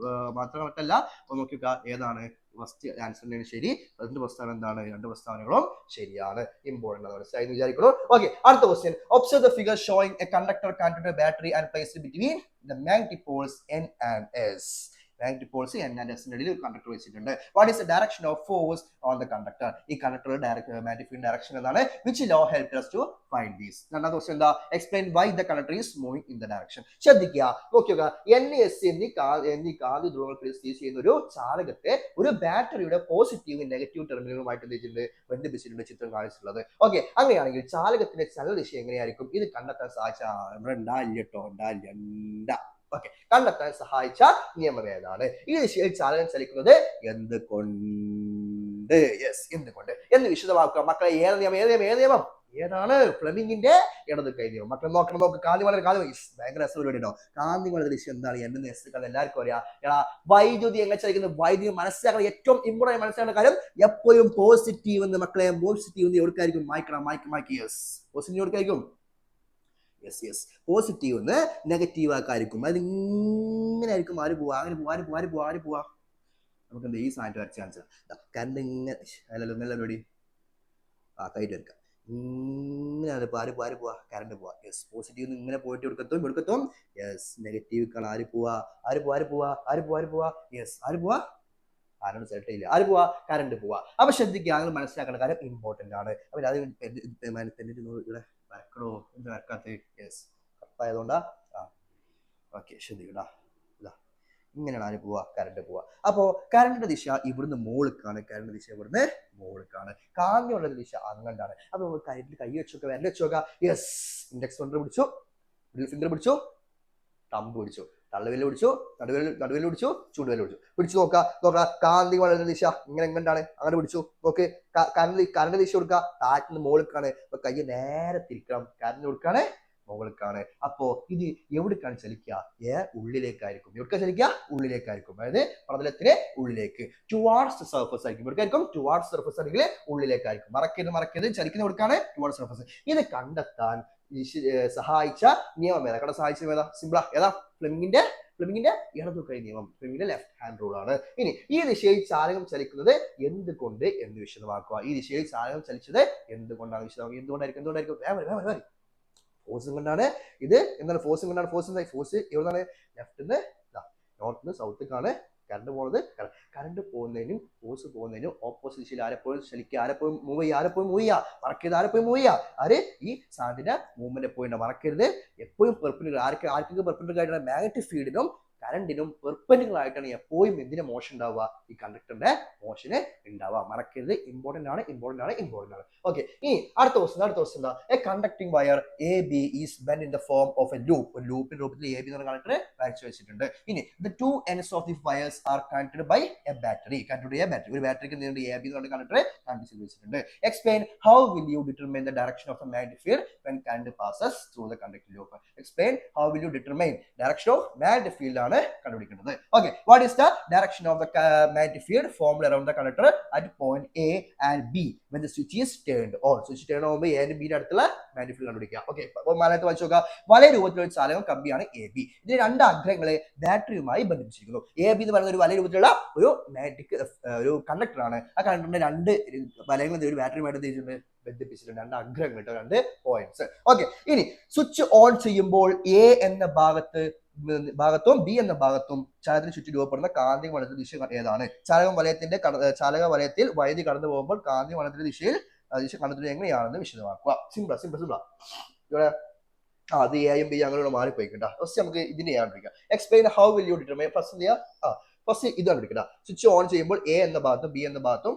മാത്രം കറക്റ്റ് അല്ല. അപ്പൊ നോക്കി നോക്കാം ഏതാണ് ഫസ്റ്റ് ആൻസറിന് ശരി. രണ്ട് പ്രസ്താവന എന്താണ്? രണ്ട് പ്രസ്താവനകളും ശരിയാണ്. ഇമ്പോർട്ടന്റ് ആണ്, മനസ്സിലായി എന്ന് വിചാരിക്കുന്നു. ഓക്കെ, അടുത്ത question. Observe the figure showing a conductor connected to battery and placed between the magnetic poles N and S. Magnetic poles N and S ഇടയിൽ ഒരു കണ്ടക്ടർ വെച്ചിട്ടുണ്ട്. What is the direction of force on the conductor? ഈ കണ്ടക്ടർ മാഗ്നറ്റിക് ഫീൽഡ് ഡയറക്ഷൻ എന്താണ്? Which law help us to find this? രണ്ടാമത്തെ ക്വസ്റ്റ്യൻ എന്താ? Explain why the conductor is moving in the direction. ശ്രദ്ധിക്കുക, നോക്കുക. NS എന്നീ കാന്തി ധ്രുവങ്ങൾ സ്ഥിതി ചെയ്യുന്ന ഒരു ചാലകത്തെ ഒരു ബാറ്ററിയുടെ പോസിറ്റീവ് നെഗറ്റീവ് ടെർമിനലുമായിട്ട് എന്തിട്ടുണ്ട്? ബന്ധിപ്പിച്ചിട്ടുണ്ട്. ചിത്രം കാണിച്ചിട്ടുള്ളത്. ഓക്കെ, അങ്ങനെയാണെങ്കിൽ ചാലകത്തിന്റെ ചലനദിശ എങ്ങനെയായിരിക്കും? ഇത് കണ്ടെത്താൻ സാധിച്ച ഓക്കെ, കണ്ടെത്താൻ സഹായിച്ച നിയമം ഏതാണ്? ഈ ദിശയിൽ ചാലകം ചലിക്കുന്നത് എന്തുകൊണ്ട്? യെസ്, എന്തുകൊണ്ട് എന്ന് വിശദമാക്കുക മക്കളെ. ഏത് നിയമം? ഏതാണ്? ഫ്ലെമിങ്ങിന്റെ ഇടത് കൈ നിയമം. മക്കളെ നോക്ക്. കാന്തി വളരെ ഭയങ്കര രസപരിപാടിയുണ്ടോ? കാന്തി വളരെ ദിശ എന്താണ്? എന്ന് എല്ലാവർക്കും അറിയാം. വൈദ്യുതി എങ്ങനെ ചലിക്കുന്നത്? വൈദ്യുതി മനസ്സിലാക്കണം. ഏറ്റവും ഇമ്പോർട്ടന്റ് മനസ്സിലാക്കേണ്ട കാര്യം എപ്പോഴും പോസിറ്റീവ് എന്ന് മക്കളെ. പോസിറ്റീവ് എന്ന് എവിടേക്കായിരിക്കും? മായ്ക്ക്. യെസ്, പോസിറ്റീവ് എവിടേക്കായിരിക്കും? യെസ്, പോസിറ്റീവ് എന്ന് നെഗറ്റീവ് ആക്കായിരിക്കും. അത് ഇങ്ങനെ ആയിരിക്കും. ആര് പോവാ? നമുക്ക് എന്താ ഈ സാധനം വരച്ച കാണിച്ചാൽ കറണ്ട് ഇങ്ങനെ അല്ലല്ലോ കൈറ്റ് വരക്കാം. ഇങ്ങനെയാണ് ആര് പോവാ? കറണ്ട് പോവാ. യെസ്, പോസിറ്റീവ് ഇങ്ങനെ പോയിട്ട് എടുക്കത്തും. യെസ്, നെഗറ്റീവ് ആര് പോവാ? യെസ്, ആര് പോവാ? ആരാണ് സെലക്ട് ചെയ്യില്ല. ആര് പോവാ? കറണ്ട് പോവാ. അപ്പൊ ശ്രദ്ധിക്കുക, നിങ്ങൾ മനസ്സിലാക്കേണ്ട കാര്യം ഇമ്പോർട്ടന്റ് ആണ്. അപ്പൊ അത് ഇവിടെ വരക്കണോ? എന്ത് വരക്കാത്ത? യെസ്, കറക്റ്റായതുകൊണ്ടാ. ഓക്കെ, ശ്രദ്ധിക്കടാ. ഇങ്ങനെയാണ് ആര് പോവാ? കറണ്ട് പോവാ. അപ്പോ കറണ്ടിന്റെ ദിശ ഇവിടുന്ന് മോളിക്കാണ്. കാന്തിയുള്ള ദിശ അങ്ങണ്ടാണ്. അപ്പൊ കറണ്ടിൽ കൈ വെച്ചോക്ക, വിരൽ വെച്ചോക്ക. യെസ്, ഇൻഡെക്സ് ഫിംഗർ പിടിച്ചു, മിഡിൽ ഫിംഗർ പിടിച്ചു, തമ്പ് പിടിച്ചു, തള്ളുവിരൽ പിടിച്ചു, നടുവിരൽ പിടിച്ചു, ചൂണ്ടുവിരൽ പിടിച്ചു നോക്ക. കാന്തി വളരുന്ന ദിശ ഇങ്ങനെ എങ്ങണ്ടാണ്? അങ്ങനെ പിടിച്ചു നോക്ക്. കറണ്ട് ദിശ കൊടുക്കുക. കാറ്റിന് മോളിക്കാണ്. അപ്പൊ കൈ നേരെ തിരിക്കണം. കറണ്ട് കൊടുക്കാണ് മുകൾക്കാണ്. അപ്പോ ഇത് എവിടേക്കാണ് ചലിക്കുക? ഉള്ളിലേക്കായിരിക്കും. എവിടേക്കാണ് ചലിക്കുക? ഉള്ളിലേക്കായിരിക്കും. അതായത് പ്രതലത്തിന് ഉള്ളിലേക്ക്, ടുവാർഡ്സ് സർഫസ് ആയിരിക്കും. എവിടേക്കായിരിക്കും? ടുവാർഡ്സ് സർഫസ് അല്ലെങ്കിൽ ഉള്ളിലേക്കായിരിക്കും. മറക്കരുത്. ചലിക്കുന്ന എവിടേക്കാണ്? Towards surface. ഇത് കണ്ടെത്താൻ സഹായിച്ച നിയമം ഏതാ? സഹായിച്ച നിയമം ഏതാ? സിമ്പിളാ. ഏതാ? ഫ്ലെമിങ്ങിന്റെ ഇടതു കൈ നിയമം. ഫ്ലെമിങ്ങിന്റെ ലെഫ്റ്റ് ഹാൻഡ് റൂൾ ആണ്. ഇനി ഈ ദിശയിൽ ചാലകം ചലിക്കുന്നത് എന്തുകൊണ്ട് എന്ന് വിശദമാക്കുക. ഈ ദിശയിൽ ചാലകം ചലിച്ചത് എന്തുകൊണ്ടാണ് വിശദമാക്കുക. എന്തുകൊണ്ടായിരിക്കും? ഫോഴ്സും കൊണ്ടാണ്. ഇത് എന്താണ്? ഫോഴ്സും കൊണ്ടാണ്. ഫോഴ്സ് എവിടുന്നാണ്? ലെഫ്റ്റിന്ന് നോർത്ത് സൗത്തേക്കാണ് കറണ്ട് പോകുന്നത്. കറണ്ട് പോകുന്നതിനും ഫോഴ്സ് പോകുന്നതിനും ഓപ്പോസിറ്റ് ദിശയിൽ ആരെപ്പോഴും ചലിക്കുക, ആരെപ്പോഴും മൂവ് ചെയ്യുക. മറക്കരുത്, ആരെപ്പോഴും മൂവ് ചെയ്യുക. ആര്? ഈ സാധനത്തിന്റെ മൂവ്മെന്റ് എപ്പോഴും മറക്കരുത്. എപ്പോഴും പെർപെൻഡിക്കുലർ. ആർക്കെങ്കിലും പെർപെൻഡിക്കുലർ ആയിട്ടുള്ള മാഗ്നറ്റിക് ഫീൽഡിനും കറണ്ടിനും പെർപെൻഡിക്കുലർ ആയിട്ടാണ് എപ്പോഴും എന്തിന്റെ മോഷൻ ഉണ്ടാവുക, ഈ കണ്ടക്ടറിന്റെ മോഷന് ഉണ്ടാവുക. മറക്കരുത്, ഇമ്പോർട്ടന്റ് ആണ്. ഓക്കെ, ഇനി അടുത്ത ക്വസ്റ്റ്യൻ എന്താ? A conducting wire A B is bend in the form of A loop. ഒരു ലൂപ്പിന്റെ രൂപത്തിൽ എ ബി എന്ന കണ്ടക്ടർ വരച്ചു വെച്ചിട്ടുണ്ട്. ഇനി the two ends of the wires are connected by a battery. ഒരു ബാറ്ററിക്ക് നീണ്ട് എ ബി എന്ന് പറഞ്ഞ കണ്ടക്ടർ കണക്ട് ചെയ്ത് വെച്ചിട്ടുണ്ട്. Explain how will you determine the direction of the magnetic field when current passes through the conducting loop. Explain how will you determine direction of magnetic field ആണ് കണ്ടുപിടിക്കുന്നത്. Okay, what is the direction of the magnetic field formed around the conductor at point A and B when the switch is turned on? Switch turn on A and B ന്റെ അടുത്തുള്ള magnetic field കണ്ടുപിടിക്കുക. ഓക്കെ, അപ്പോൾ മലയാളത്തിൽ വായിച്ചു നോക്കുക. വലയ രൂപത്തിലുള്ള ഒരു ചാലകം കമ്പിയാണ് എ ബി. ഇതിന് രണ്ട് അഗ്രങ്ങളെ ബാറ്ററിയുമായി ബന്ധിപ്പിച്ചിരിക്കുന്നു. എ ബി എന്ന് പറയുന്ന ഒരു വലയ രൂപത്തിലുള്ള ഒരു മാഗ്നറ്റിക് ഒരു കണ്ടക്ടർ ആണ്. ആ കണ്ടക്ടറിന്റെ രണ്ട് വലയങ്ങൾ ഒരു ബാറ്ററിയുമായിട്ട് ബന്ധിപ്പിച്ചിട്ടുണ്ട്. രണ്ട് അഗ്രങ്ങൾ, രണ്ട് പോയിന്റ്സ്. ഓക്കെ, ഇനി സ്വിച്ച് ഓൺ ചെയ്യുമ്പോൾ എ എന്ന ഭാഗത്തും ബി എന്ന ഭാഗത്തും ചാലകത്തിന് ചുറ്റും രൂപപ്പെടുന്ന കാന്തിക വലയത്തിന്റെ ദിശ ഏതാണ്? ചാലക വലയത്തിൽ വൈദ്യുതി കടന്നു പോകുമ്പോൾ കാന്തിക വലയത്തിന്റെ ദിശ കണ്ടെത്തുന്നത് എങ്ങനെയാണെന്ന് വിശദമാക്കുക. സിമ്പിൾ. ഇവിടെ അത് എയും ബി അങ്ങനെ മാറിപ്പോയി കേട്ടോ. ഫസ്റ്റ് നമുക്ക് ഇതിനെ കണ്ടുപിടിക്കാം. Explain how will you determine. First ഇത് കണ്ടുപിടിക്കട്ടോ. സ്വിച്ച് ഓൺ ചെയ്യുമ്പോൾ എ എന്ന ഭാഗത്തും ബി എന്ന ഭാഗത്തും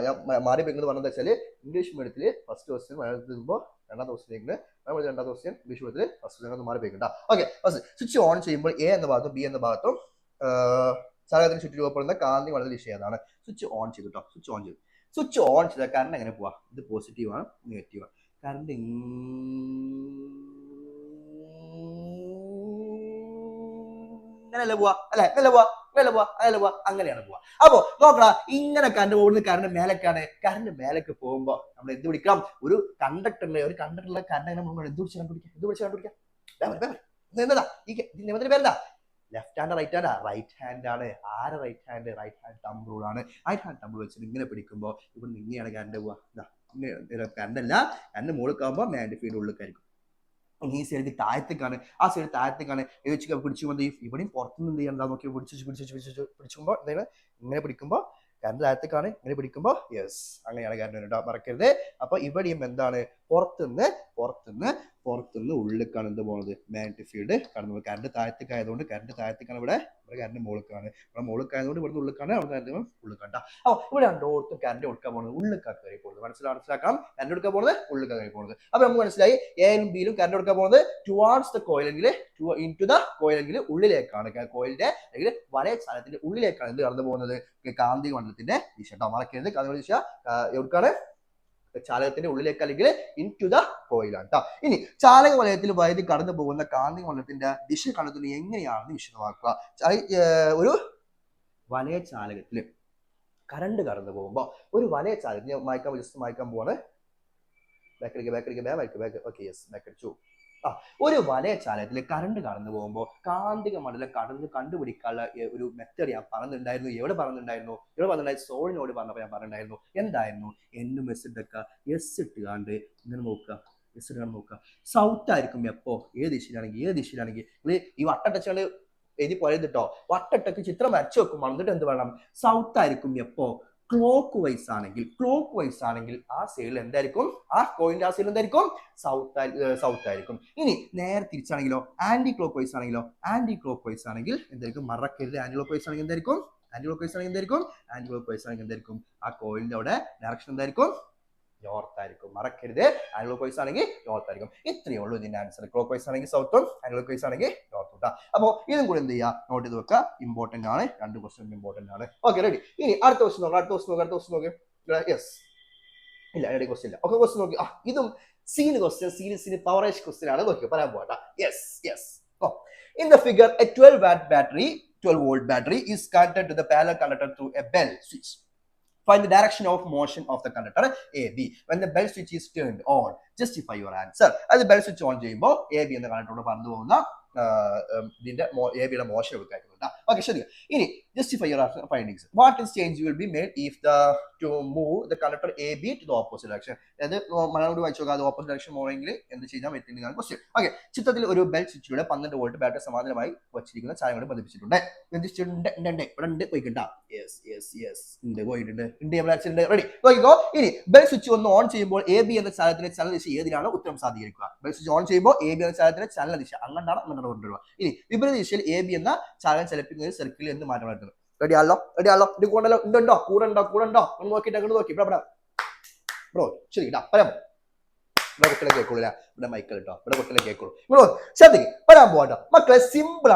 ഞാൻ മാറിപ്പോയി പറഞ്ഞത് വെച്ചാൽ ഇംഗ്ലീഷ് മീഡിയത്തിൽ ഫസ്റ്റ് ക്വസ്റ്റ്യൻ മലയാളത്തിൽ എഴുതുമ്പോൾ രണ്ടാമത്തെ ക്വസ്റ്റ്യൻ ഇംഗ്ലീഷ് മീഡിയത്തിൽ ഫസ്റ്റ് ക്വസ്റ്റ്യൻ മാറിപ്പോയിട്ടാ. ഓക്കെ, ഫസ്റ്റ് സ്വിച്ച് ഓൺ ചെയ്യുമ്പോൾ എ എന്ന ഭാഗത്തും ബി എന്ന ഭാഗത്തും ചാലകത്തിന് ചുറ്റും രൂപപ്പെടുന്ന കാന്തിക വലയ ദിശ ഏതാണ്? സ്വിച്ച് ഓൺ ചെയ്ത കറണ്ട് എങ്ങനെ പോവാ? ഇത് പോസിറ്റീവാണ്, നെഗറ്റീവാണ്. കറണ്ട് ഇങ്ങനെയല്ലേ പോവാ, അല്ലെ? അങ്ങനെയാണ് പോവാ. അപ്പൊ നോക്കടാ, ഇങ്ങനെ കറണ്ട് പോകുന്നത് കറണ്ട് മേലേക്ക് പോകുമ്പോ നമ്മൾ എന്ത് പിടിക്കാം? ഒരു കണ്ടക്ടറിലെ കറണ്ട് എന്ത് പിടിച്ച് കണ്ടുപിടിക്കാം? എന്നതാ ഈ നിയമത്തിന്റെ പേരെന്താ? ലെഫ്റ്റ് ഹാൻഡ് റൈറ്റ് ഹാൻഡ് ആണ്. ആരെ റൈറ്റ് ഹാൻഡ് തമ്പ് റൂൾ ആണ്. റൈറ്റ് ഹാൻഡ് തമ്പ് വെച്ചിട്ട് ഇങ്ങനെ പിടിക്കുമ്പോ ഇവിടെ ഇങ്ങനെയാണ് കറണ്ട് പോവാ. കറണ്ടല്ല, കറണ്ട് മുകളിലാകുമ്പോ മാഗ്നറ്റിക് ഫീൽഡ് ഉള്ളിലേക്കായിരിക്കും. ഈ സൈഡ് താഴത്തേക്കാണ്, ആ സൈഡ് താഴത്തേക്കാണ്. പിടിച്ചുകൊണ്ട് ഇവിടെയും പുറത്തുനിന്ന് എന്ത് ചെയ്യാൻ നോക്കി പിടിച്ചുമ്പോൾ എന്താണ് ഇങ്ങനെ പിടിക്കുമ്പോൾ കറണ്ട് താഴത്തേക്കാണ്, ഇങ്ങനെ പിടിക്കുമ്പോൾ യെസ് അങ്ങനെയാണ് കറണ്ട് കേട്ടോ, മറക്കരുത്. അപ്പൊ ഇവിടെയും എന്താണ് പുറത്തുനിന്ന് ഉള്ളിലേക്കാണ് എന്ത് പോകുന്നത്? മാഗ്നറ്റിക് ഫീൽഡ് കടന്നു പോകുന്നത്. കറണ്ട് താഴത്തേക്കായതുകൊണ്ട് ഇവിടെ കറണ്ട് മുകളിലേക്കാണ്. ഇവിടെ മുകളിലേക്കായതുകൊണ്ട് ഇവിടുന്ന് ഉള്ളിലേക്കാണ്, അവിടെ ഉള്ളിലേക്കാണ്. അപ്പോൾ ഇവിടെ രണ്ടോടത്തും കറണ്ട് കൊടുക്കാൻ പോകുന്നത് ഉള്ളിലേക്കാണ് കയറി പോകുന്നത്. മനസ്സിലാക്കാം, കറണ്ട് കൊടുക്കാൻ പോകുന്നത് ഉള്ളിലേക്കാണ് കയറി പോകുന്നത്. അപ്പൊ നമുക്ക് മനസ്സിലായി എയും ബിയിലും കറണ്ട് കൊടുക്കാൻ പോകുന്നത് ടുവാർഡ്സ് ദ കോയിൽ എങ്കിൽ ഇൻടു ദ കോയിൽ എങ്കിൽ ഉള്ളിലേക്കാണ്. കോയിലിന്റെ അല്ലെങ്കിൽ വലയ ചാലകത്തിന്റെ ഉള്ളിലേക്കാണ് എന്ത് കടന്നു പോകുന്നത്? കാന്തിക മണ്ഡലത്തിന്റെ ദിശ കേട്ടോ, മറക്കരുത്. കാന്തിക ദിശ എവിടേക്കാണ്? ചാലകത്തിന്റെ ഉള്ളിലേക്ക് അല്ലെങ്കിൽ ഇൻടു ദ കോയിലാണ് കേട്ടോ. ഇനി ചാലക വലയത്തിൽ വൈദ്യുതി കടന്നു പോകുന്ന കാന്തിക മണ്ഡലത്തിന്റെ ദിശ കണ്ടെത്തുന്നത് എങ്ങനെയാണെന്ന് വിശദമാക്കുക. ഒരു വലയ ചാലകത്തിൽ കറണ്ട് കടന്നു പോകുമ്പോൾ ഒരു വലയ ചാലകത്തിൽ മായ്ക്കാൻ പോവാണ്. ഒരു വലയ ചാലകത്തിൽ കറണ്ട് കടന്നു പോകുമ്പോൾ കാന്തിക മണ്ഡലം കണ്ടുപിടിക്കാനുള്ള ഒരു മെത്തേഡ് ഞാൻ പറഞ്ഞിട്ടുണ്ടായിരുന്നു. എവിടെ പറഞ്ഞിട്ടുണ്ടായിരുന്നു? സോളിനോട് പറഞ്ഞപ്പോൾ ഞാൻ പറഞ്ഞിട്ടുണ്ടായിരുന്നു. എന്തായിരുന്നു? എന്നും എസ് ഇട്ടൊക്കെ എസ് ഇട്ടുകാണ്ട് ഇങ്ങനെ നോക്കുക. സൗത്ത് ആയിരിക്കും എപ്പോ, ഏത് ദിശയിലാണെങ്കിൽ ഈ വട്ടട്ടച്ചാണ് എഴുതി പോയത് കേട്ടോ. വട്ടട്ടക്ക് ചിത്രം വരച്ചു വെക്കും. എന്നിട്ട് എന്ത് വേണം? സൗത്ത് ആയിരിക്കും എപ്പോ? ക്ലോക്ക് വൈസ് ആണെങ്കിൽ ആ സൈഡിൽ എന്തായിരിക്കും? ആ കോയിന്റെ ആ സൈഡിൽ എന്തായിരിക്കും? സൗത്ത് ആയിരിക്കും. ഇനി നേരെ തിരിച്ചാണെങ്കിലോ? ആന്റി ക്ലോക്ക് വൈസ് ആണെങ്കിൽ എന്തായിരിക്കും? മറക്കരുത്, ആന്റി ക്ലോക്ക് വൈസ് ആണെങ്കിൽ എന്തായിരിക്കും? ആ കോയിലിന്റെ അവിടെ ഡയറക്ഷൻ എന്തായിരിക്കും? നോർത്ത് ആയിരിക്കും. മറക്കരുത്, ആന്റി ക്ലോക്ക് വൈസ് ആണെങ്കിൽ നോർത്ത് ആയിരിക്കും. ഇത്രയേ ഉള്ളൂ ഇതിന്റെ ആൻസർ. ക്ലോക്ക് വൈസ് ആണെങ്കിൽ സൗത്തും, ആന്റി ക്ലോക്ക് വൈസ് ആണെങ്കിൽ നോർത്തും. അപ്പോൾ ഇതും കൂടി എന്ത് ചെയ്യുക? നോട്ട് ചെയ്ത് വെക്കുക. ഇമ്പോർട്ടന്റ് ആണ്, രണ്ട് ക്വസ്റ്റ്യൻ ഇമ്പോർട്ടന്റ് ആണ്. Okay, ready. ഇനി അടുത്ത ക്വസ്റ്റ്യൻ നോക്കാം. യെസ്, ഇല്ല റെഡി, ക്വസ്റ്റ്യൻ ഇല്ല. ഓക്കെ, ക്വസ്റ്റ്യൻ നോക്കി. ഇതും സീൻ ക്വസ്റ്റ്യൻ പവറേജ് ക്വസ്റ്റ്യൻ ആണ്. നോക്കി പറയാൻ പോകട്ടെ. Yes. In the figure, a 12-volt battery is connected to the parallel conductor through a bell switch. Find the direction of motion of the conductor AB when the bell switch is turned on. Justify your answer. As the bell switch on ചെയ്യുമ്പോൾ AB എന്ന കണ്ടക്ടറോട് പറഞ്ഞു പോകുന്ന ഇതിന്റെ AB യുടെ മോഷൻ എടുക്കാറുണ്ട്. കേട്ടോ. ഓക്കെ ശരി. ഇനി justify your findings. What is change will be made if to move the conductor AB to the opposite direction? അതായത് മലയാളം വായിച്ചു നോക്കാം. അത് ഓപ്പോസിറ്റ് ഡയറക്ഷൻ പോകണമെങ്കിൽ എന്ത് ചെയ്യാൻ പറ്റുന്നതാണ് ക്വസ്റ്റ്യൻ. ഓക്കെ, ചിത്രത്തിൽ ഒരു ബെൽ സ്വിച്ചിലൂടെ 12 വോൾട്ട് ബാറ്ററി സമാന്തരമായി വച്ചിരിക്കുന്ന ചായം കൊണ്ട് ബന്ധിപ്പിച്ചിട്ടുണ്ട്. ഇവിടെ ഉണ്ട് പോയിക്കണ്ട. യെസ് യെസ് യെസ് ഉണ്ട് പോയിട്ടുണ്ട്. റെഡി നോക്കിക്കോ. ഇനി ബെൽ സ്വിച്ച് ഒന്ന് ഓൺ ചെയ്യുമ്പോൾ എ ബി എന്ന ചാലത്തിന്റെ ചലനദിശ ഏതിനാണ് ഉത്തരം സാധീകരിക്കുക? ബെൽ സ്വിച്ച് ഓൺ ചെയ്യുമ്പോൾ എ ബി എന്ന ചാലത്തിന്റെ ചലനദിശ അങ്ങോട്ടാണ് കൊണ്ടുവരിക. ഇനി വിപരീത ദിശയിൽ എ ബി എന്ന ചാലനം ചലിപ്പിക്കുന്ന സർക്കിളിൽ എന്ത് മാറ്റം വരുത്തുന്നത്? റെഡി ആണല്ലോ ഇത് കൊണ്ടല്ലോ ഉണ്ടോ കൂടെ ഉണ്ടോ ഒന്ന് നോക്കിയിട്ട് അങ്ങോട്ട് നോക്കി ബ്രോ ശരി ഇടാ പറയാം. ഇവിടെ കുട്ടികളെ കേൾക്കുള്ളൂ, ഇവിടെ മൈക്കിൾ കേട്ടോ, ഇവിടെ കുട്ടികളെ കേൾക്കുള്ളൂ. ഇവിടെ ശ്രദ്ധിക്കും പറയാൻ പോകട്ടോ മക്കളെ. സിമ്പിൾ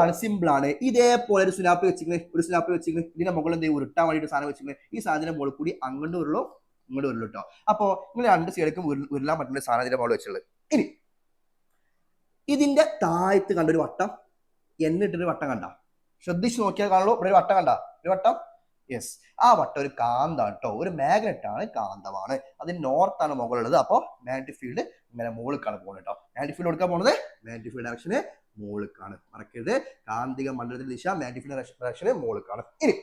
ആണ്. ഇതേപോലെ ഒരു സ്നാപ്പ് വെച്ചിരിക്കുന്നത് ഇതിന്റെ മുകളിൽ എന്തെങ്കിലും ഉരുട്ടാൻ വേണ്ടിയിട്ട് സാധനം വെച്ചിരിക്കുന്നത്. ഈ സാധനം മുകളിൽ കൂടി അങ്ങോട്ട് വരുള്ളൂ ഇങ്ങോട്ട് വരുള്ളൂ കേട്ടോ. അപ്പോ നിങ്ങൾ രണ്ട് സൈഡിലേക്കും ഉരുളാൻ പറ്റുന്ന സാധനം ഇതിന്റെ മുകളിൽ വെച്ചുള്ളത്. ഇനി ഇതിന്റെ താഴത്ത് കണ്ടൊരു വട്ടം എന്നിട്ടൊരു വട്ടം കണ്ട, ശ്രദ്ധിച്ചു നോക്കിയാൽ കാണുള്ളൂ. ഇവിടെ ഒരു വട്ടം കണ്ട, ഒരു വട്ടം. യെസ്, ആ വട്ടം ഒരു കാന്താണ് കേട്ടോ, ഒരു മാഗ്നറ്റ് ആണ്, കാന്തമാണ്. അതിന് നോർത്താണ് മുകളിലുള്ളത്. അപ്പോൾ മാഗ്നറ്റിക് ഫീൽഡ് ഇങ്ങനെ മുകളിലേക്കാണ് പോകുന്നത് കേട്ടോ. മാഗ്നറ്റിക് ഫീൽഡ് കൊടുക്കാൻ പോകുന്നത് മാഗ്നറ്റിക് ഫീൽഡ് ഡയറക്ഷന് മുകളിലേക്കാണ്. മറക്കരുത്, കാന്തിക മണ്ഡലത്തിന്റെ ദിശ മാഗ്നറ്റിക് ഫീൽഡ് ഡയറക്ഷന് മുകളിലേക്കാണ്. ഇനി